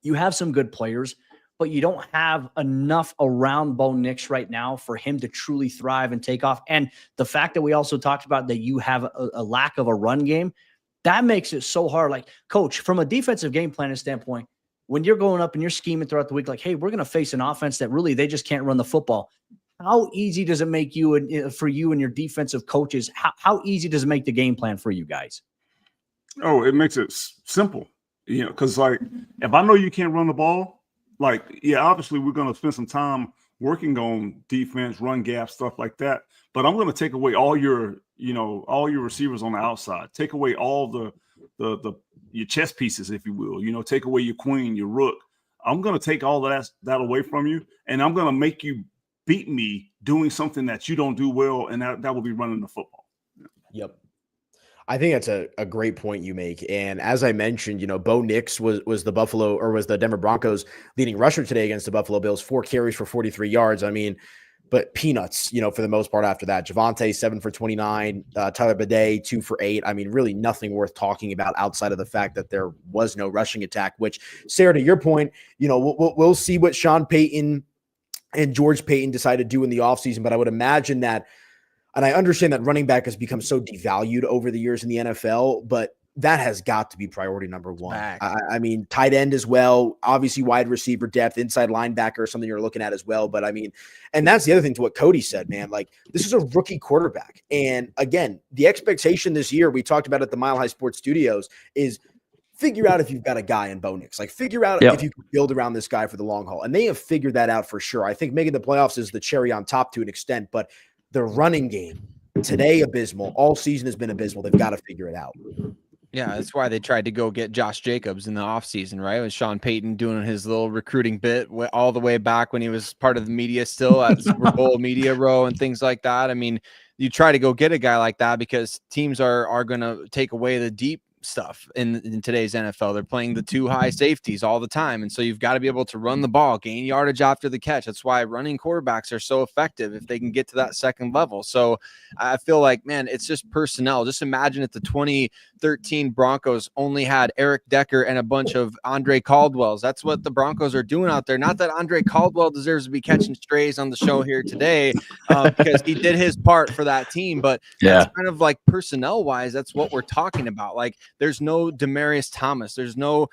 you have some good players, but you don't have enough around Bo Nix right now for him to truly thrive and take off. And the fact that we also talked about that you have a lack of a run game, that makes it so hard. Like, coach, from a defensive game planning standpoint, when you're going up and you're scheming throughout the week, like, hey, we're going to face an offense that really they just can't run the football. How easy does it make you and for you and your defensive coaches? How easy does it make the game plan for you guys? Oh, it makes it simple, because like if I know you can't run the ball, obviously we're going to spend some time working on defense, run gap, stuff like that. But I'm going to take away all your receivers on the outside, take away all your chess pieces, if you will. Take away your queen, your rook. I'm going to take all of that away from you, and I'm going to make you beat me doing something that you don't do well, and that will be running the football. Yep. I think that's a great point you make. And as I mentioned, Bo Nix was the Denver Broncos leading rusher today against the Buffalo Bills, 4 carries for 43 yards. I mean, but peanuts, for the most part after that. Javonte, 7 for 29, Tyler Bede, 2 for 8. I mean, really nothing worth talking about outside of the fact that there was no rushing attack, which, Sayre, to your point, we'll see what Sean Payton and George Payton decide to do in the offseason. But I would imagine that, and I understand that running back has become so devalued over the years in the NFL, but that has got to be priority number one. I mean, tight end as well, obviously wide receiver depth, inside linebacker is something you're looking at as well. But I mean, and that's the other thing to what Cody said, man, like this is a rookie quarterback. And again, the expectation this year, we talked about at the Mile High Sports Studios, is figure out if you've got a guy in Bo Nix. Like, figure out if you can build around this guy for the long haul. And they have figured that out for sure. I think making the playoffs is the cherry on top to an extent, but the running game today, abysmal. All season has been abysmal. They've got to figure it out. Yeah, that's why they tried to go get Josh Jacobs in the offseason, right? It was Sean Payton doing his little recruiting bit all the way back when he was part of the media still at Super Bowl Media Row and things like that. I mean, you try to go get a guy like that because teams are going to take away the deep stuff in today's NFL. They're playing the 2 high safeties all the time. And so you've got to be able to run the ball, gain yardage after the catch. That's why running quarterbacks are so effective if they can get to that second level. So I feel like, man, it's just personnel. Just imagine if the 2013 Broncos only had Eric Decker and a bunch of Andre Caldwells. That's what the Broncos are doing out there. Not that Andre Caldwell deserves to be catching strays on the show here today because he did his part for that team, but that's kind of like personnel wise, that's what we're talking about. Like, there's no Demaryius Thomas. There's no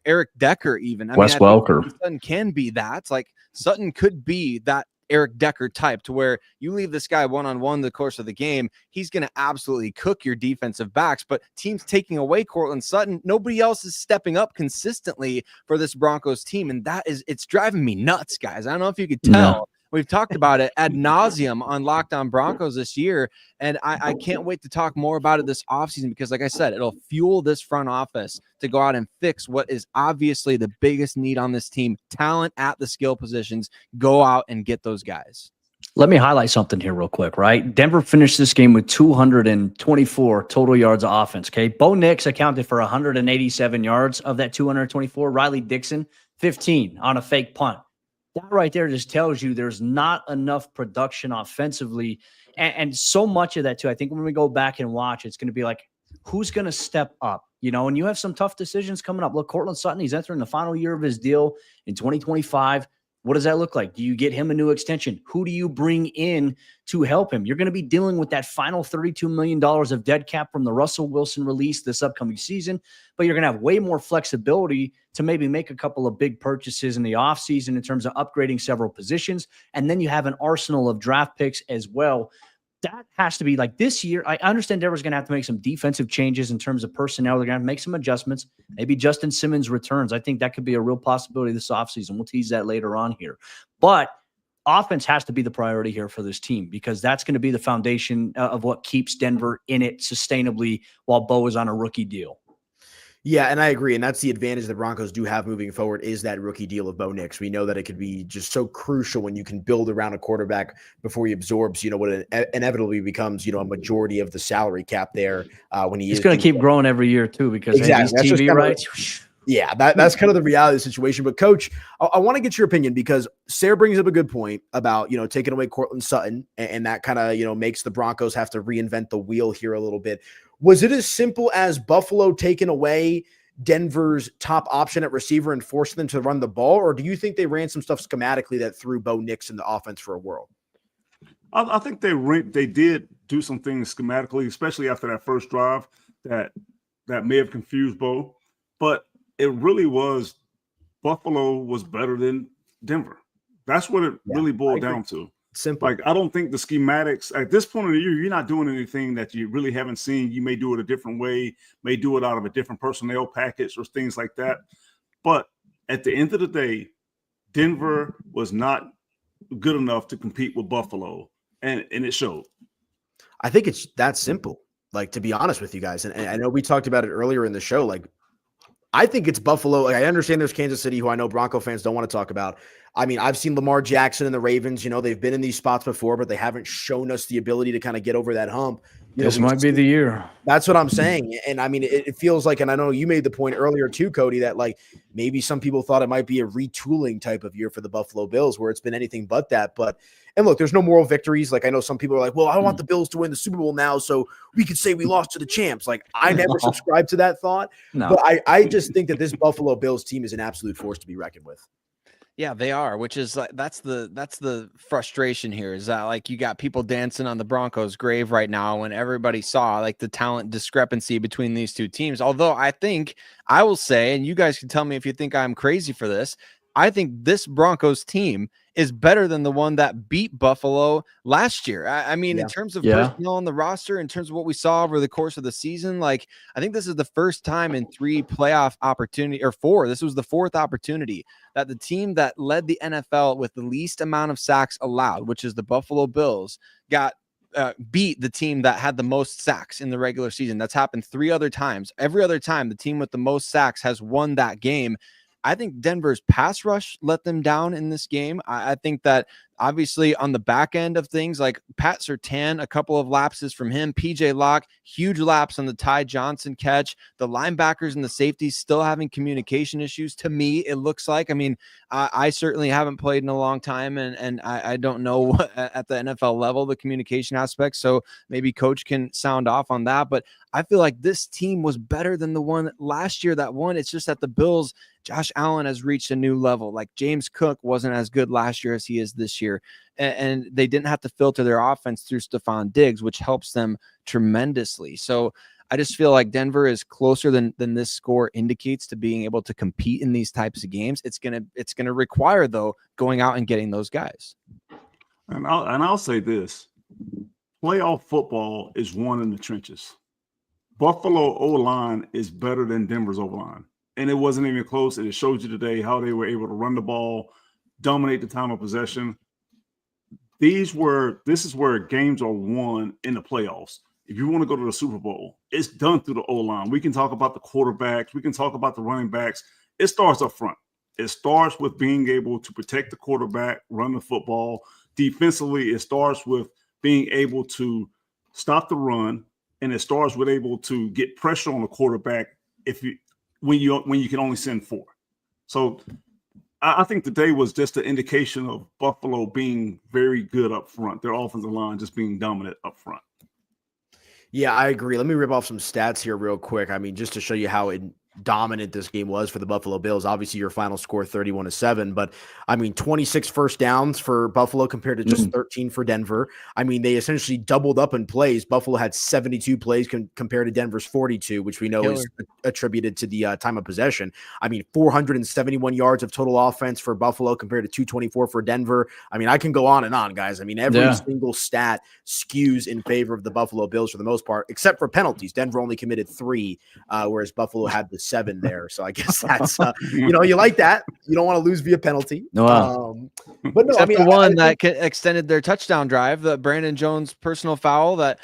Eric Decker even. Wes Welker. Sutton can be that. Like, Sutton could be that Eric Decker type to where you leave this guy one-on-one the course of the game, he's going to absolutely cook your defensive backs. But teams taking away Cortland Sutton, nobody else is stepping up consistently for this Broncos team. And it's driving me nuts, guys. I don't know if you could tell. No. We've talked about it ad nauseum on Locked On Broncos this year, and I can't wait to talk more about it this offseason because, like I said, it'll fuel this front office to go out and fix what is obviously the biggest need on this team, talent at the skill positions. Go out and get those guys. Let me highlight something here real quick, right? Denver finished this game with 224 total yards of offense, okay? Bo Nix accounted for 187 yards of that 224. Riley Dixon, 15 on a fake punt. That right there just tells you there's not enough production offensively. And so much of that, too, I think when we go back and watch, it's going to be like, who's going to step up? And you have some tough decisions coming up. Look, Courtland Sutton, he's entering the final year of his deal in 2025. What does that look like? Do you get him a new extension? Who do you bring in to help him? You're going to be dealing with that final $32 million of dead cap from the Russell Wilson release this upcoming season, but you're going to have way more flexibility to maybe make a couple of big purchases in the offseason in terms of upgrading several positions. And then you have an arsenal of draft picks as well. That has to be like this year. I understand Denver's going to have to make some defensive changes in terms of personnel. They're going to have to make some adjustments. Maybe Justin Simmons returns. I think that could be a real possibility this offseason. We'll tease that later on here. But offense has to be the priority here for this team because that's going to be the foundation of what keeps Denver in it sustainably while Bo is on a rookie deal. Yeah, and I agree. And that's the advantage the Broncos do have moving forward is that rookie deal of Bo Nix. We know that it could be just so crucial when you can build around a quarterback before he absorbs, what inevitably becomes, a majority of the salary cap there when he's going to keep growing every year too because exactly. these TV rights. Yeah, that's kind of the reality of the situation. But Coach, I want to get your opinion because Sayre brings up a good point about, taking away Courtland Sutton and that kind of, makes the Broncos have to reinvent the wheel here a little bit. Was it as simple as Buffalo taking away Denver's top option at receiver and forcing them to run the ball? Or do you think they ran some stuff schematically that threw Bo Nix in the offense for a whirl? I think they did do some things schematically, especially after that first drive that may have confused Bo. But it really was Buffalo was better than Denver. That's what it really boiled down to. Simple. Like, I don't think the schematics at this point of the year, you're not doing anything that you really haven't seen. You may do it a different way, may do it out of a different personnel package or things like that. But at the end of the day, Denver was not good enough to compete with Buffalo, and it showed. I think it's that simple. Like, to be honest with you guys, and I know we talked about it earlier in the show, like, I think it's Buffalo. Like, I understand there's Kansas City, who I know Bronco fans don't want to talk about. I mean, I've seen Lamar Jackson and the Ravens. They've been in these spots before, but they haven't shown us the ability to kind of get over that hump. This might be the year. That's what I'm saying. And I mean, it feels like, and I know you made the point earlier too, Cody, that like maybe some people thought it might be a retooling type of year for the Buffalo Bills where it's been anything but that. And look, there's no moral victories. Like, I know some people are like, well, I want the Bills to win the Super Bowl now so we could say we lost to the champs. Like, I never subscribed to that thought. No. But I just think that this Buffalo Bills team is an absolute force to be reckoned with. Yeah, they are, which is like that's the frustration here is that like you got people dancing on the Broncos' grave right now when everybody saw like the talent discrepancy between these two teams. Although I will say, and you guys can tell me if you think I'm crazy for this, I think this Broncos team is better than the one that beat Buffalo last year. I mean, in terms of personnel on the roster, in terms of what we saw over the course of the season, like I think this is the first time in 3 playoff opportunity or 4. This was the 4th opportunity that the team that led the NFL with the least amount of sacks allowed, which is the Buffalo Bills, got beat the team that had the most sacks in the regular season. That's happened 3 other times. Every other time, the team with the most sacks has won that game. I think Denver's pass rush let them down in this game. I think that obviously on the back end of things, like Pat Surtain, a couple of lapses from him, PJ Locke, huge lapse on the Ty Johnson catch. The linebackers and the safeties still having communication issues. To me, it looks like, I mean, I certainly haven't played in a long time and I don't know what, at the NFL level, the communication aspect. So maybe coach can sound off on that, but I feel like this team was better than the one last year that won. It's just that the Bills, Josh Allen has reached a new level. Like James Cook wasn't as good last year as he is this year. And they didn't have to filter their offense through Stephon Diggs, which helps them tremendously. So I just feel like Denver is closer than this score indicates to being able to compete in these types of games. It's gonna require, though, going out and getting those guys. And I'll say this: playoff football is won in the trenches. Buffalo O-line is better than Denver's O-line. And it wasn't even close. And it showed you today how they were able to run the ball, dominate the time of possession. This is where games are won in the playoffs. If you want to go to the Super Bowl, it's done through the O-line. We can talk about the quarterbacks. We can talk about the running backs. It starts up front. It starts with being able to protect the quarterback, run the football, defensively, it starts with being able to stop the run, and it starts with able to get pressure on the quarterback when you can only send 4. So I think today was just an indication of Buffalo being very good up front. Their offensive line just being dominant up front. Yeah, I agree. Let me rip off some stats here real quick. I mean, just to show you how dominant this game was for the Buffalo Bills. Obviously, your final score 31-7, but I mean, 26 first downs for Buffalo compared to just 13 for Denver. I mean, they essentially doubled up in plays. Buffalo had 72 plays compared to Denver's 42, which we know is attributed to the time of possession. I mean, 471 yards of total offense for Buffalo compared to 224 for Denver. I mean, I can go on and on, guys. I mean, every single stat skews in favor of the Buffalo Bills for the most part, except for penalties. Denver only committed 3, whereas Buffalo had the 7 there. So I guess that's, you like that. You don't want to lose via penalty. Wow. But no, Except I mean, the one that extended their touchdown drive, the Brandon Jones personal foul that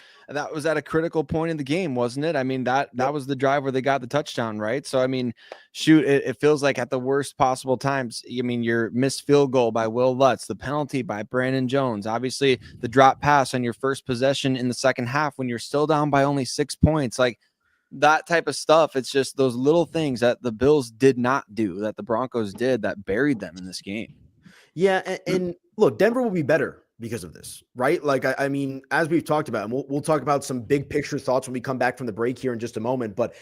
was at a critical point in the game, wasn't it? I mean, that was the drive where they got the touchdown, right? So, I mean, shoot, it feels like at the worst possible times, I mean, your missed field goal by Will Lutz, the penalty by Brandon Jones, obviously the drop pass on your first possession in the second half when you're still down by only 6 points, like that type of stuff. It's just those little things that the Bills did not do that the Broncos did that buried them in this game. Yeah. And look, Denver will be better because of this, right? Like, I mean, as we've talked about, and we'll talk about some big picture thoughts when we come back from the break here in just a moment, but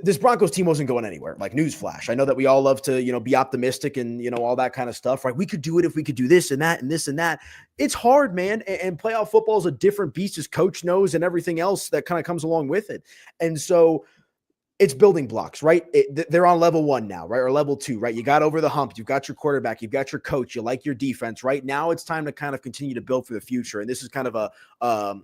this Broncos team wasn't going anywhere. Like, newsflash. I know that we all love to, be optimistic and, all that kind of stuff, right? We could do it if we could do this and that and this and that. It's hard, man. And playoff football is a different beast, as coach knows, and everything else that kind of comes along with it. And so it's building blocks, right? They're on level 1 now, right? Or level 2, right? You got over the hump. You've got your quarterback. You've got your coach. You like your defense, right? Now it's time to kind of continue to build for the future. And this is kind of a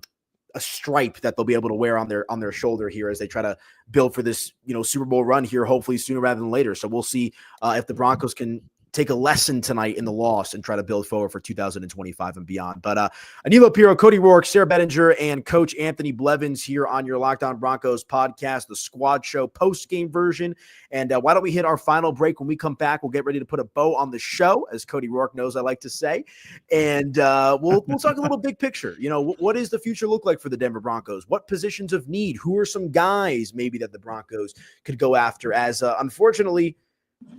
stripe that they'll be able to wear on their shoulder here as they try to build for this, Super Bowl run here, hopefully sooner rather than later. So we'll see if the Broncos can take a lesson tonight in the loss and try to build forward for 2025 and beyond. But Aniello Piro, Cody Roark, Sayre Bedinger, and Coach Anthony Blevins here on your Locked On Broncos podcast, the Squad Show post-game version. And why don't we hit our final break? When we come back, we'll get ready to put a bow on the show, as Cody Roark knows I like to say. And we'll talk a little big picture. What does the future look like for the Denver Broncos? What positions of need? Who are some guys maybe that the Broncos could go after? As unfortunately,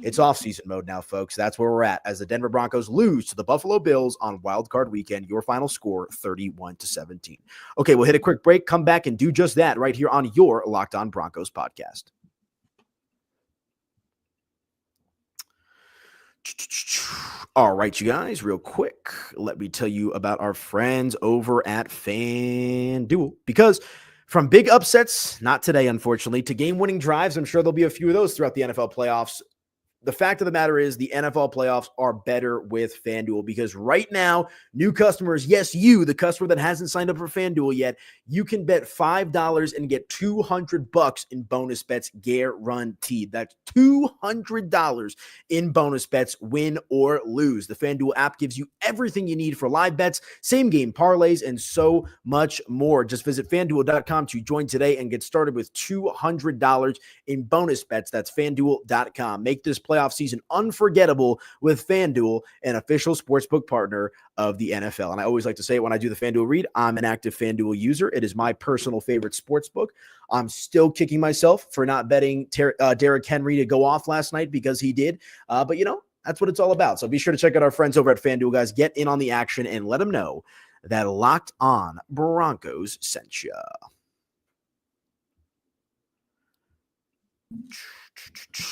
it's off-season mode now, folks. That's where we're at as the Denver Broncos lose to the Buffalo Bills on Wild Card Weekend. Your final score, 31-17. Okay, we'll hit a quick break, come back, and do just that right here on your Locked On Broncos podcast. All right, you guys, real quick, let me tell you about our friends over at FanDuel. Because from big upsets, not today, unfortunately, to game-winning drives, I'm sure there'll be a few of those throughout the NFL playoffs. The fact of the matter is the NFL playoffs are better with FanDuel, because right now, new customers, yes, you, the customer that hasn't signed up for FanDuel yet, you can bet $5 and get $200 in bonus bets guaranteed. That's $200 in bonus bets, win or lose. The FanDuel app gives you everything you need for live bets, same game parlays, and so much more. Just visit FanDuel.com to join today and get started with $200 in bonus bets. That's FanDuel.com. Make this playoff season unforgettable with FanDuel, an official sportsbook partner of the NFL. And I always like to say it when I do the FanDuel read, I'm an active FanDuel user. It is my personal favorite sportsbook. I'm still kicking myself for not betting Derrick Henry to go off last night, because he did. But that's what it's all about. So be sure to check out our friends over at FanDuel, guys. Get in on the action and let them know that Locked On Broncos sent you.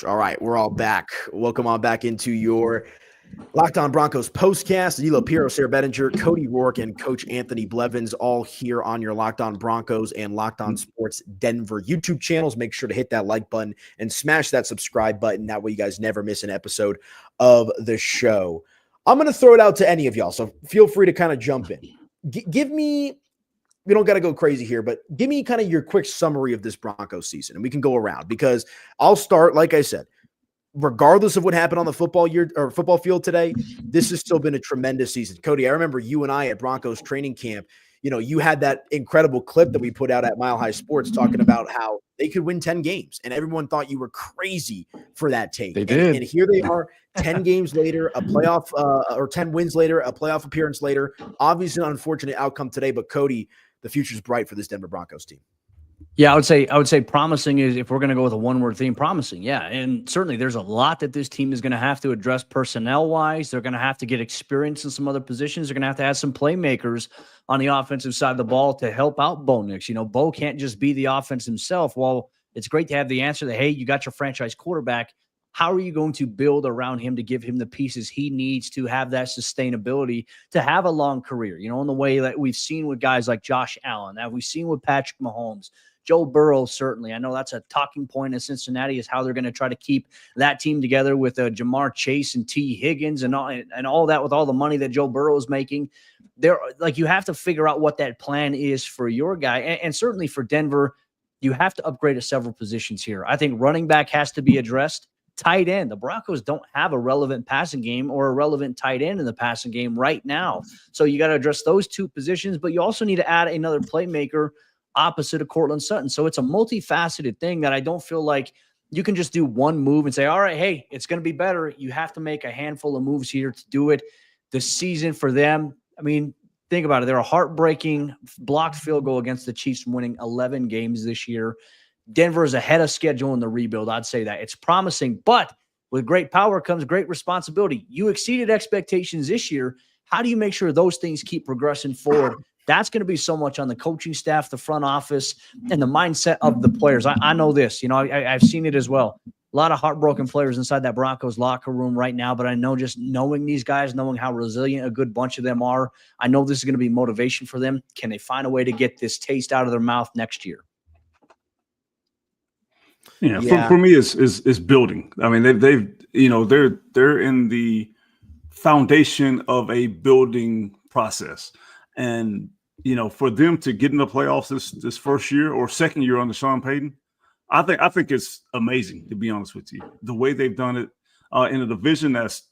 All right, we're all back. Welcome on back into your Locked On Broncos postcast. Aniello Piro, Sayre Bedinger, Cody Roark, and Coach Anthony Blevins, all here on your Locked On Broncos and Locked On Sports Denver YouTube channels. Make sure to hit that like button and smash that subscribe button. That way you guys never miss an episode of the show. I'm going to throw it out to any of y'all, so feel free to kind of jump in. Give me, we don't got to go crazy here, but give me kind of your quick summary of this Broncos season, and we can go around, because I'll start, like I said, regardless of what happened on the football field today, this has still been a tremendous season. Cody, I remember you and I at Broncos training camp, you had that incredible clip that we put out at Mile High Sports talking about how they could win 10 games, and everyone thought you were crazy for that take. They did. And here they are 10 games later, a playoff or 10 wins later, a playoff appearance later. Obviously an unfortunate outcome today, but Cody, the future's bright for this Denver Broncos team. Yeah, I would say promising is, if we're going to go with a one-word theme, promising. Yeah, and certainly there's a lot that this team is going to have to address personnel-wise. They're going to have to get experience in some other positions. They're going to have some playmakers on the offensive side of the ball to help out Bo Nix. Bo can't just be the offense himself. Well, it's great to have the answer that, hey, you got your franchise quarterback. How are you going to build around him to give him the pieces he needs to have that sustainability, to have a long career, in the way that we've seen with guys like Josh Allen, that we've seen with Patrick Mahomes, Joe Burrow, certainly. I know that's a talking point in Cincinnati, is how they're going to try to keep that team together with Jamar Chase and T. Higgins and all that, with all the money that Joe Burrow is making. You have to figure out what that plan is for your guy. And certainly for Denver, you have to upgrade at several positions here. I think running back has to be addressed. Tight end. The Broncos don't have a relevant passing game or a relevant tight end in the passing game right now. So you got to address those two positions, but you also need to add another playmaker opposite of Courtland Sutton. So it's a multifaceted thing that I don't feel like you can just do one move and say, all right, hey, it's going to be better. You have to make a handful of moves here to do it. The season for them, I mean, think about it. They're a heartbreaking blocked field goal against the Chiefs, winning 11 games this year. Denver is ahead of schedule in the rebuild. I'd say that it's promising, but with great power comes great responsibility. You exceeded expectations this year. How do you make sure those things keep progressing forward? That's going to be so much on the coaching staff, the front office, and the mindset of the players. I know this, I've seen it as well. A lot of heartbroken players inside that Broncos locker room right now, but I know, just knowing these guys, knowing how resilient a good bunch of them are, I know this is going to be motivation for them. Can they find a way to get this taste out of their mouth next year? Yeah. For me, is building. I mean, they're in the foundation of a building process. And, for them to get in the playoffs this first year or second year under Sean Payton, I think it's amazing, to be honest with you. The way they've done it in a division that's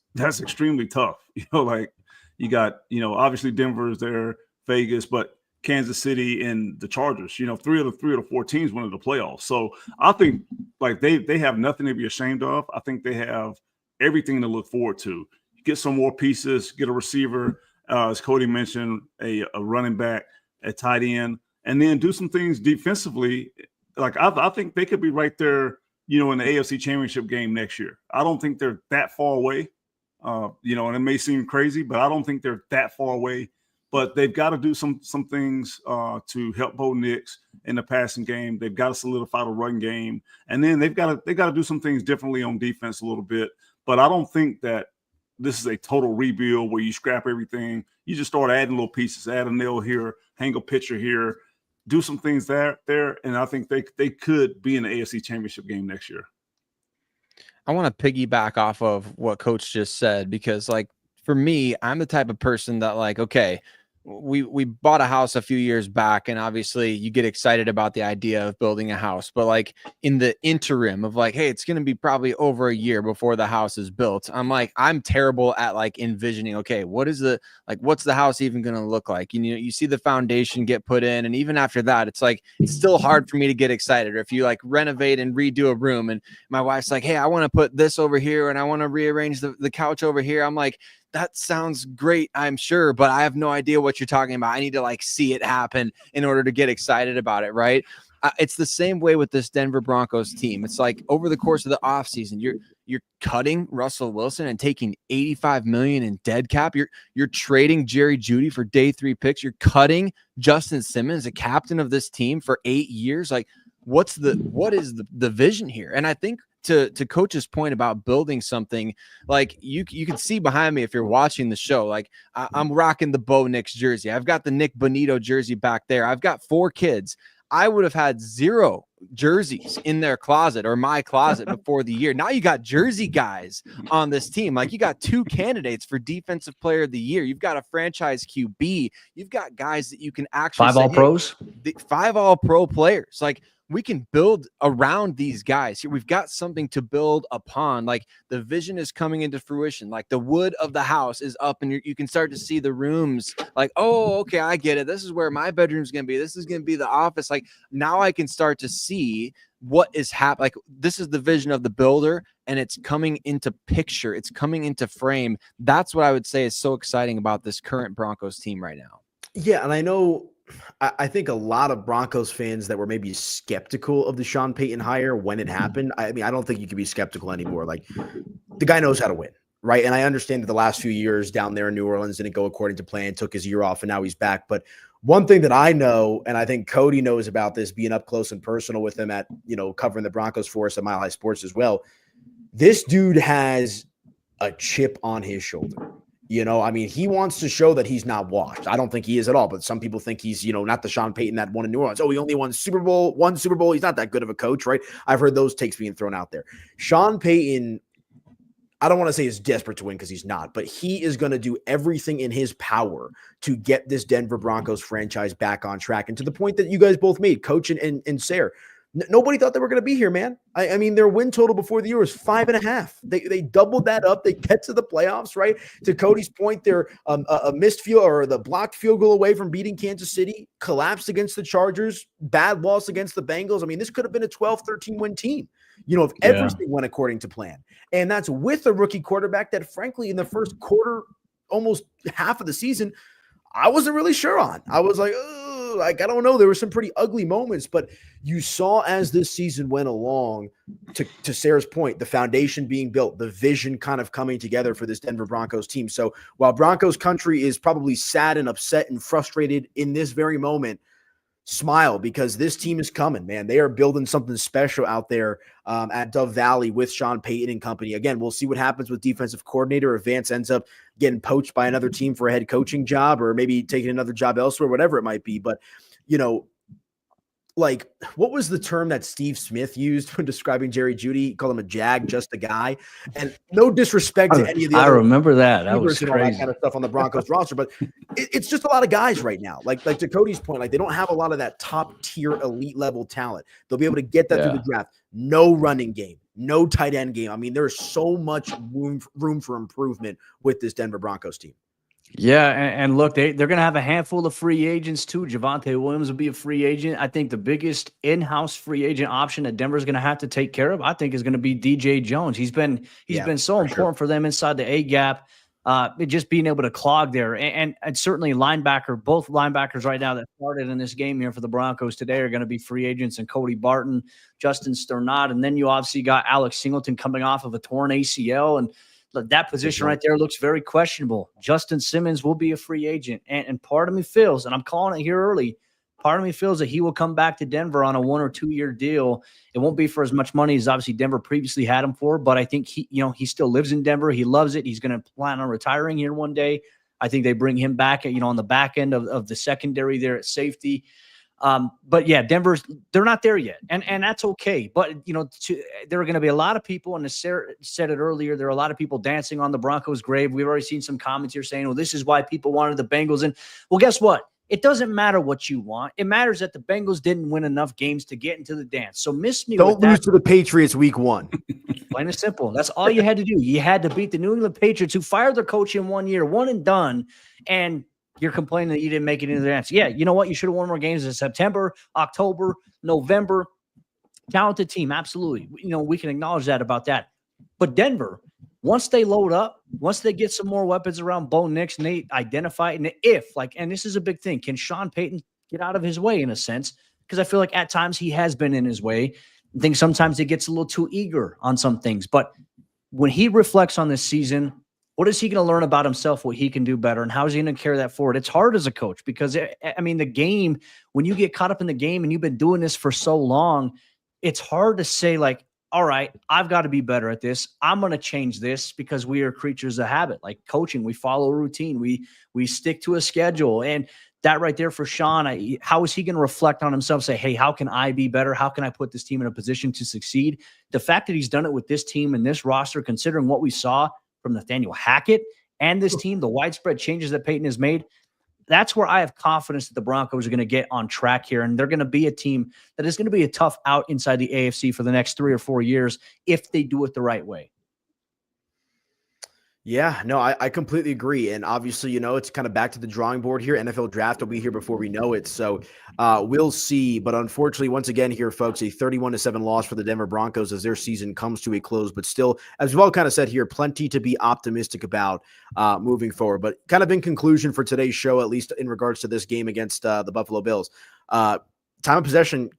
extremely tough. You got, obviously Denver is there, Vegas, but Kansas City and the Chargers, three of the four teams went into the playoffs. So I think they have nothing to be ashamed of. I think they have everything to look forward to. Get some more pieces, get a receiver, as Cody mentioned, a running back, a tight end, and then do some things defensively. I think they could be right there, in the AFC Championship game next year. I don't think they're that far away, and it may seem crazy, but I don't think they're that far away. But they've got to do some things to help Bo Nix in the passing game. They've got to solidify the run game, and then they've got to do some things differently on defense a little bit. But I don't think that this is a total rebuild where you scrap everything. You just start adding little pieces, add a nail here, hang a pitcher here, do some things there, and I think they could be in the AFC Championship game next year. I want to piggyback off of what Coach just said, because for me, I'm the type of person that okay, we bought a house a few years back, and obviously you get excited about the idea of building a house, but in the interim of hey, it's going to be probably over a year before the house is built. I'm terrible at envisioning, okay, what's the house even going to look like? You see the foundation get put in, and even after that, it's it's still hard for me to get excited. Or if you renovate and redo a room, and my wife's hey, I want to put this over here, and I want to rearrange the couch over here. I'm that sounds great, I'm sure, but I have no idea what you're talking about. I need to see it happen in order to get excited about it, right? It's the same way with this Denver Broncos team. It's over the course of the offseason, you're cutting Russell Wilson and taking $85 million in dead cap. You're trading Jerry Jeudy for day 3 picks. You're cutting Justin Simmons, a captain of this team, for 8 years. What is the vision here? And I think to Coach's point about building something, you can see behind me if you're watching the show, I'm rocking the Bo Nix jersey. I've got the Nick Bonito jersey back there. I've got 4 kids. I would have had 0 jerseys in their closet or my closet before the year. Now you got jersey guys on this team. You got 2 candidates for defensive player of the year. You've got a franchise QB. You've got guys that you can actually 5 all pros, 5 all pro players. we can build around these guys here. We've got something to build upon. Like the vision is coming into fruition. Like the wood of the house is up and you can start to see the rooms like, oh, okay, I get it. This is where my bedroom's going to be. This is going to be the office. Like now I can start to see what is happening. Like this is the vision of the builder and it's coming into picture. It's coming into frame. That's what I would say is so exciting about this current Broncos team right now. Yeah. And I think a lot of Broncos fans that were maybe skeptical of the Sean Payton hire when it happened. I mean, I don't think you can be skeptical anymore. Like the guy knows how to win, right? And I understand that the last few years down there in New Orleans didn't go according to plan, took his year off, and now he's back. But one thing that I know, and I think Cody knows about this, being up close and personal with him at, covering the Broncos for us at Mile High Sports as well, this dude has a chip on his shoulder. I mean, he wants to show that he's not washed. I don't think he is at all, but some people think he's, not the Sean Payton that won in New Orleans. Oh, he only won one Super Bowl. He's not that good of a coach, right? I've heard those takes being thrown out there. Sean Payton, I don't want to say is desperate to win because he's not, but he is going to do everything in his power to get this Denver Broncos franchise back on track. And to the point that you guys both made, Coach and Sayre, nobody thought they were going to be here, man. I mean, their win total before the year was 5.5. They doubled that up. They get to the playoffs, right? To Cody's point, they're a missed field or the blocked field goal away from beating Kansas City, collapsed against the Chargers, bad loss against the Bengals. I mean, this could have been a 12-13 win team, if everything went according to plan. And that's with a rookie quarterback that, frankly, in the first quarter, almost half of the season, I wasn't really sure on. I was like, I don't know. There were some pretty ugly moments, but you saw as this season went along, to Sarah's point, the foundation being built, the vision kind of coming together for this Denver Broncos team. So while Broncos country is probably sad and upset and frustrated in this very moment, smile because this team is coming, man. They are building something special out there at Dove Valley with Sean Payton and company. Again, we'll see what happens with defensive coordinator if Vance ends up getting poached by another team for a head coaching job or maybe taking another job elsewhere, whatever it might be. But, like, what was the term that Steve Smith used when describing Jerry Jeudy? He called him a jag, just a guy. And no disrespect to any of the other. I remember that. That was crazy. All that kind of stuff on the Broncos roster, but it's just a lot of guys right now. Like to Cody's point, like they don't have a lot of that top tier elite level talent. They'll be able to get that through the draft. No running game, no tight end game. I mean, there's so much room for improvement with this Denver Broncos team. Yeah, and look, they're going to have a handful of free agents too. Javonte Williams will be a free agent. I think the biggest in-house free agent option that Denver's going to have to take care of, I think, is going to be DJ Jones. He's been so important for them inside the A gap, just being able to clog there, and certainly linebacker. Both linebackers right now that started in this game here for the Broncos today are going to be free agents, and Cody Barton, Justin Sternad, and then you obviously got Alex Singleton coming off of a torn ACL, and that position right there looks very questionable. Justin Simmons will be a free agent. And part of me feels, and I'm calling it here early, part of me feels that he will come back to Denver on a 1 or 2 year deal. It won't be for as much money as obviously Denver previously had him for, but I think he still lives in Denver. He loves it. He's going to plan on retiring here one day. I think they bring him back on the back end of the secondary there at safety. But yeah, they're not there yet. And that's okay. But, there are going to be a lot of people, and Sarah said it earlier, there are a lot of people dancing on the Broncos' grave. We've already seen some comments here saying, well, this is why people wanted the Bengals. And well, guess what? It doesn't matter what you want. It matters that the Bengals didn't win enough games to get into the dance. So miss me. Don't lose to the Patriots week 1. Plain and simple. That's all you had to do. You had to beat the New England Patriots, who fired their coach in 1 year, one and done. And you're complaining that you didn't make it into the dance. Yeah, you know what? You should have won more games in September, October, November. Talented team, absolutely. We can acknowledge that about that. But Denver, once they load up, once they get some more weapons around Bo Nix and they identify, and and this is a big thing, can Sean Payton get out of his way in a sense? Because I feel like at times he has been in his way. I think sometimes he gets a little too eager on some things. But when he reflects on this season, what is he going to learn about himself, what he can do better, and how is he going to carry that forward? It's hard as a coach because, the game, when you get caught up in the game and you've been doing this for so long, it's hard to say, like, all right, I've got to be better at this. I'm going to change this because we are creatures of habit. Like coaching, we follow a routine. We stick to a schedule. And that right there for Sean, how is he going to reflect on himself, say, hey, how can I be better? How can I put this team in a position to succeed? The fact that he's done it with this team and this roster, considering what we saw from Nathaniel Hackett and this team, the widespread changes that Payton has made, that's where I have confidence that the Broncos are going to get on track here, and they're going to be a team that is going to be a tough out inside the AFC for the next 3 or 4 years if they do it the right way. Yeah, no, I completely agree. And obviously, it's kind of back to the drawing board here. NFL draft will be here before we know it. So we'll see. But unfortunately, once again here, folks, a 31-7 loss for the Denver Broncos as their season comes to a close. But still, as we've all kind of said here, plenty to be optimistic about moving forward. But kind of in conclusion for today's show, at least in regards to this game against the Buffalo Bills, time of possession,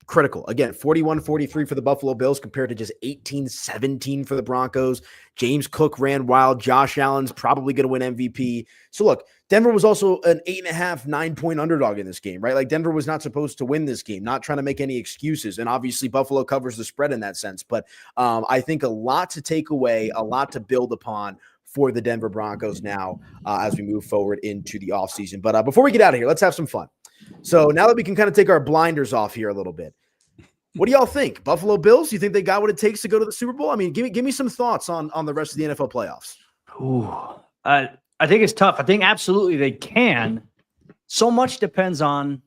critical. Again, 41-43 for the Buffalo Bills compared to just 18-17 for the Broncos. James Cook ran wild. Josh Allen's probably going to win MVP. So look, Denver was also an 8.5, 9-point underdog in this game, right? Like Denver was not supposed to win this game, not trying to make any excuses. And obviously Buffalo covers the spread in that sense. But I think a lot to take away, a lot to build upon for the Denver Broncos now as we move forward into the offseason. But before we get out of here, let's have some fun. So now that we can kind of take our blinders off here a little bit, what do y'all think? Buffalo Bills, you think they got what it takes to go to the Super Bowl? I mean, give me some thoughts on the rest of the NFL playoffs. Ooh, I think it's tough. I think absolutely they can. So much depends on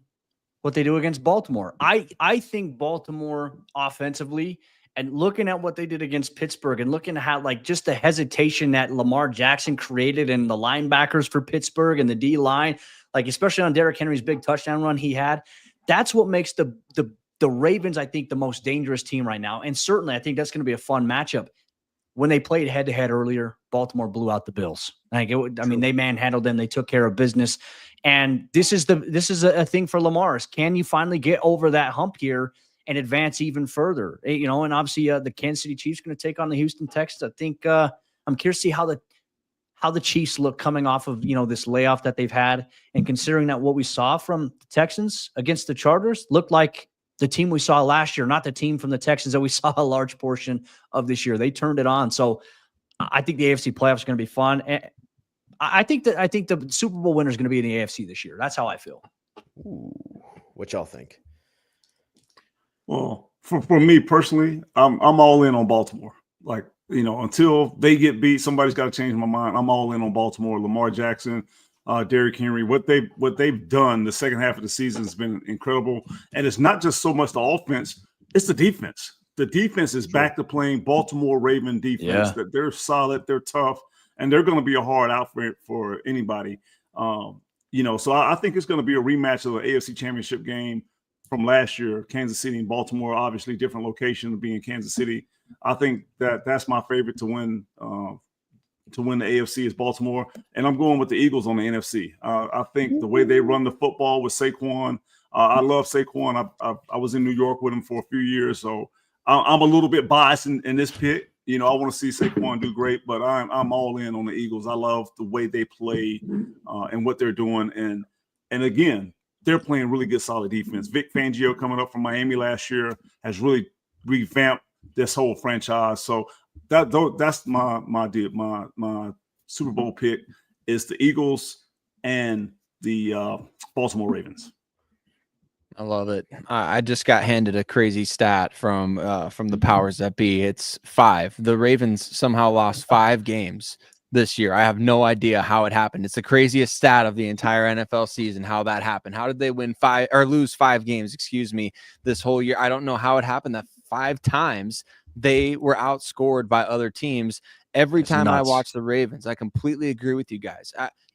what they do against Baltimore. I think Baltimore offensively, and looking at what they did against Pittsburgh and looking at how like just the hesitation that Lamar Jackson created and the linebackers for Pittsburgh and the D line, like especially on Derrick Henry's big touchdown run he had, that's what makes the Ravens, I think, the most dangerous team right now. And certainly I think that's going to be a fun matchup. When they played head-to-head earlier, Baltimore blew out the Bills. I mean, they manhandled them. They took care of business. And this is a thing for Lamar. Can you finally get over that hump here and advance even further? And obviously the Kansas City Chiefs are going to take on the Houston Texans. I think I'm curious to see how the Chiefs look coming off of, this layoff that they've had, and considering that what we saw from the Texans against the Chargers looked like the team we saw last year, not the team from the Texans that we saw a large portion of this year. They turned it on. So I think the AFC playoffs are going to be fun. And I think the Super Bowl winner is going to be in the AFC this year. That's how I feel. Ooh, what y'all think? Well, for me personally, I'm all in on Baltimore. Like, until they get beat, somebody's got to change my mind. I'm all in on Baltimore. Lamar Jackson, Derrick Henry, what they've done the second half of the season has been incredible. And it's not just so much the offense, it's the defense. The defense is back to playing Baltimore Raven defense. Yeah. That they're solid, they're tough, and they're going to be a hard outfit for anybody. So I think it's going to be a rematch of the AFC Championship game from last year. Kansas City and Baltimore, obviously different location, being Kansas City. I think that's my favorite to win the AFC is Baltimore, and I'm going with the Eagles on the NFC. I think the way they run the football with Saquon, I love Saquon. I was in New York with him for a few years, so I'm a little bit biased in this pick. I want to see Saquon do great, but I'm all in on the Eagles. I love the way they play and what they're doing, and again, they're playing really good, solid defense. Vic Fangio, coming up from Miami last year, has really revamped this whole franchise. So that's my Super Bowl pick is the Eagles and the Baltimore Ravens. I love it. I just got handed a crazy stat from the powers that be. It's 5. The Ravens somehow lost 5 games this year. I have no idea how it happened. It's the craziest stat of the entire NFL season, how that happened. How did they lose 5 games, this whole year? I don't know how it happened that 5 times they were outscored by other teams. Every time I watch the Ravens, I completely agree with you guys.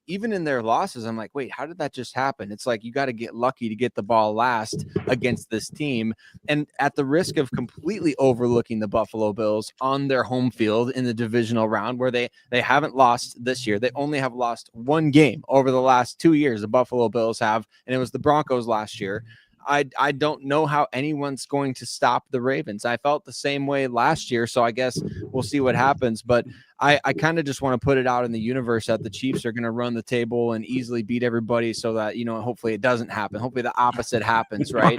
Even in their losses, I'm like, wait, how did that just happen? It's like you got to get lucky to get the ball last against this team. And at the risk of completely overlooking the Buffalo Bills on their home field in the divisional round, where they haven't lost this year. They only have lost 1 game over the last 2 years. The Buffalo Bills have, and it was the Broncos last year. I don't know how anyone's going to stop the Ravens. I felt the same way last year, so I guess we'll see what happens. But I kind of just want to put it out in the universe that the Chiefs are going to run the table and easily beat everybody so that, hopefully it doesn't happen. Hopefully the opposite happens, right?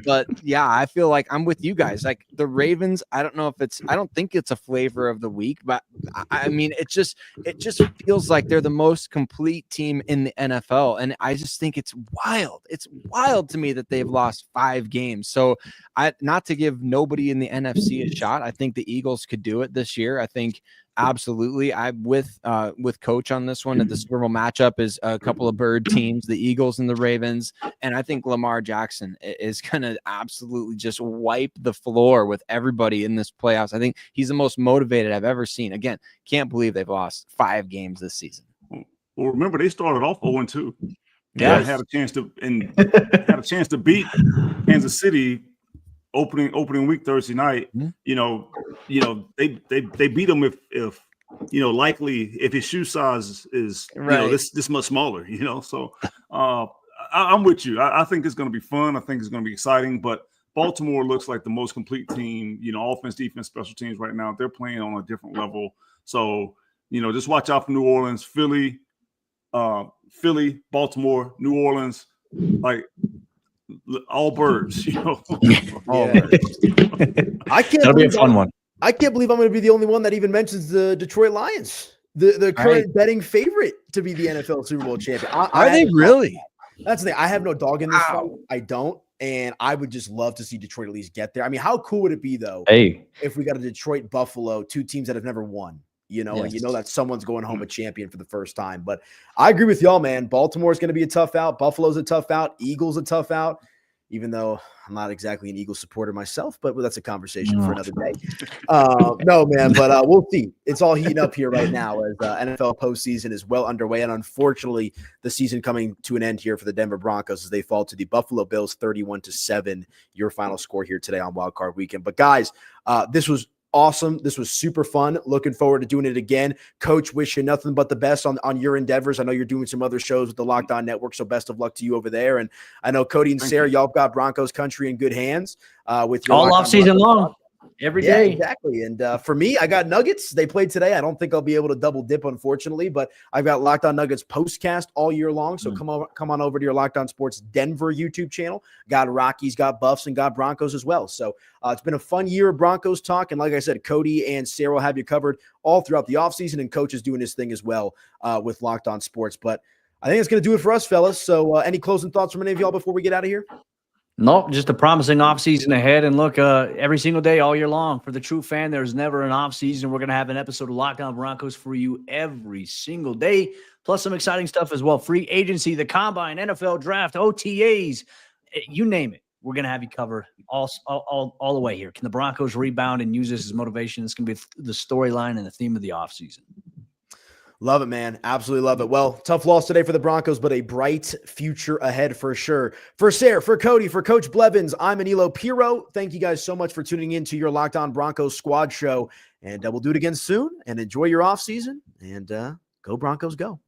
But yeah, I feel like I'm with you guys. Like the Ravens, I don't think it's a flavor of the week, but I mean, it just feels like they're the most complete team in the NFL. And I just think it's wild. It's wild to me that they've lost 5 games. So not to give nobody in the NFC a shot. I think the Eagles could do it this year. I think absolutely. I'm with Coach on this one. At the Super Bowl matchup is a couple of bird teams, the Eagles and the Ravens, and I think Lamar Jackson is going to absolutely just wipe the floor with everybody in this playoffs. I think he's the most motivated I've ever seen. Again, can't believe they've lost 5 games this season. Well, remember they started off 0-2. Yeah, had a chance to beat Kansas City opening week Thursday night. Mm-hmm. They beat them if likely if his shoe size is Right. this much smaller. So I'm with you. I think it's going to be fun. I think it's going to be exciting. But Baltimore looks like the most complete team. Offense, defense, special teams right now. They're playing on a different level. So just watch out for New Orleans, Philly, Baltimore, New Orleans, like all birds, All birds. That'll be a fun one. I can't believe I'm going to be the only one that even mentions the Detroit Lions, the current betting favorite to be the NFL Super Bowl champion. Are they really? That's the thing. I have no dog in this fight. I don't. And I would just love to see Detroit at least get there. I mean, how cool would it be, though, if we got a Detroit Buffalo, 2 teams that have never won? And that someone's going home a champion for the first time. But I agree with y'all, man. Baltimore's going to be a tough out. Buffalo's a tough out. Eagles a tough out, even though I'm not exactly an Eagles supporter myself, but that's a conversation for another day. No, man, but we'll see. It's all heating up here right now as NFL postseason is well underway. And unfortunately, the season coming to an end here for the Denver Broncos as they fall to the Buffalo Bills 31-7, your final score here today on Wild Card Weekend. But guys, this was awesome. This was super fun. Looking forward to doing it again. Coach, wish you nothing but the best on your endeavors. I know you're doing some other shows with the Locked On Network, so best of luck to you over there. And I know Cody and Sayre, y'all got Broncos country in good hands with your all off season long. Every day. Exactly. And for me, I got Nuggets. They played today. I don't think I'll be able to double dip, unfortunately, but I've got Locked On Nuggets postcast all year long. So come on over to your Locked On Sports Denver YouTube channel. Got Rockies, got Buffs, and got Broncos as well. So it's been a fun year of Broncos talk. And like I said, Cody and Sayre will have you covered all throughout the offseason, and Coach is doing his thing as well with Locked On Sports. But I think it's going to do it for us, fellas. So any closing thoughts from any of y'all before we get out of here? Nope, just a promising offseason ahead. And look, every single day, all year long, for the true fan, there's never an offseason. We're going to have an episode of Locked On Broncos for you every single day, plus some exciting stuff as well. Free agency, the combine, NFL draft, OTAs, you name it. We're going to have you covered all the way here. Can the Broncos rebound and use this as motivation? It's going to be the storyline and the theme of the offseason. Love it, man. Absolutely love it. Well, tough loss today for the Broncos, but a bright future ahead for sure. For Sayre, for Cody, for Coach Blevins, I'm Aniello Piro. Thank you guys so much for tuning in to your Locked On Broncos squad show. And we'll do it again soon. And enjoy your offseason. And go Broncos, go.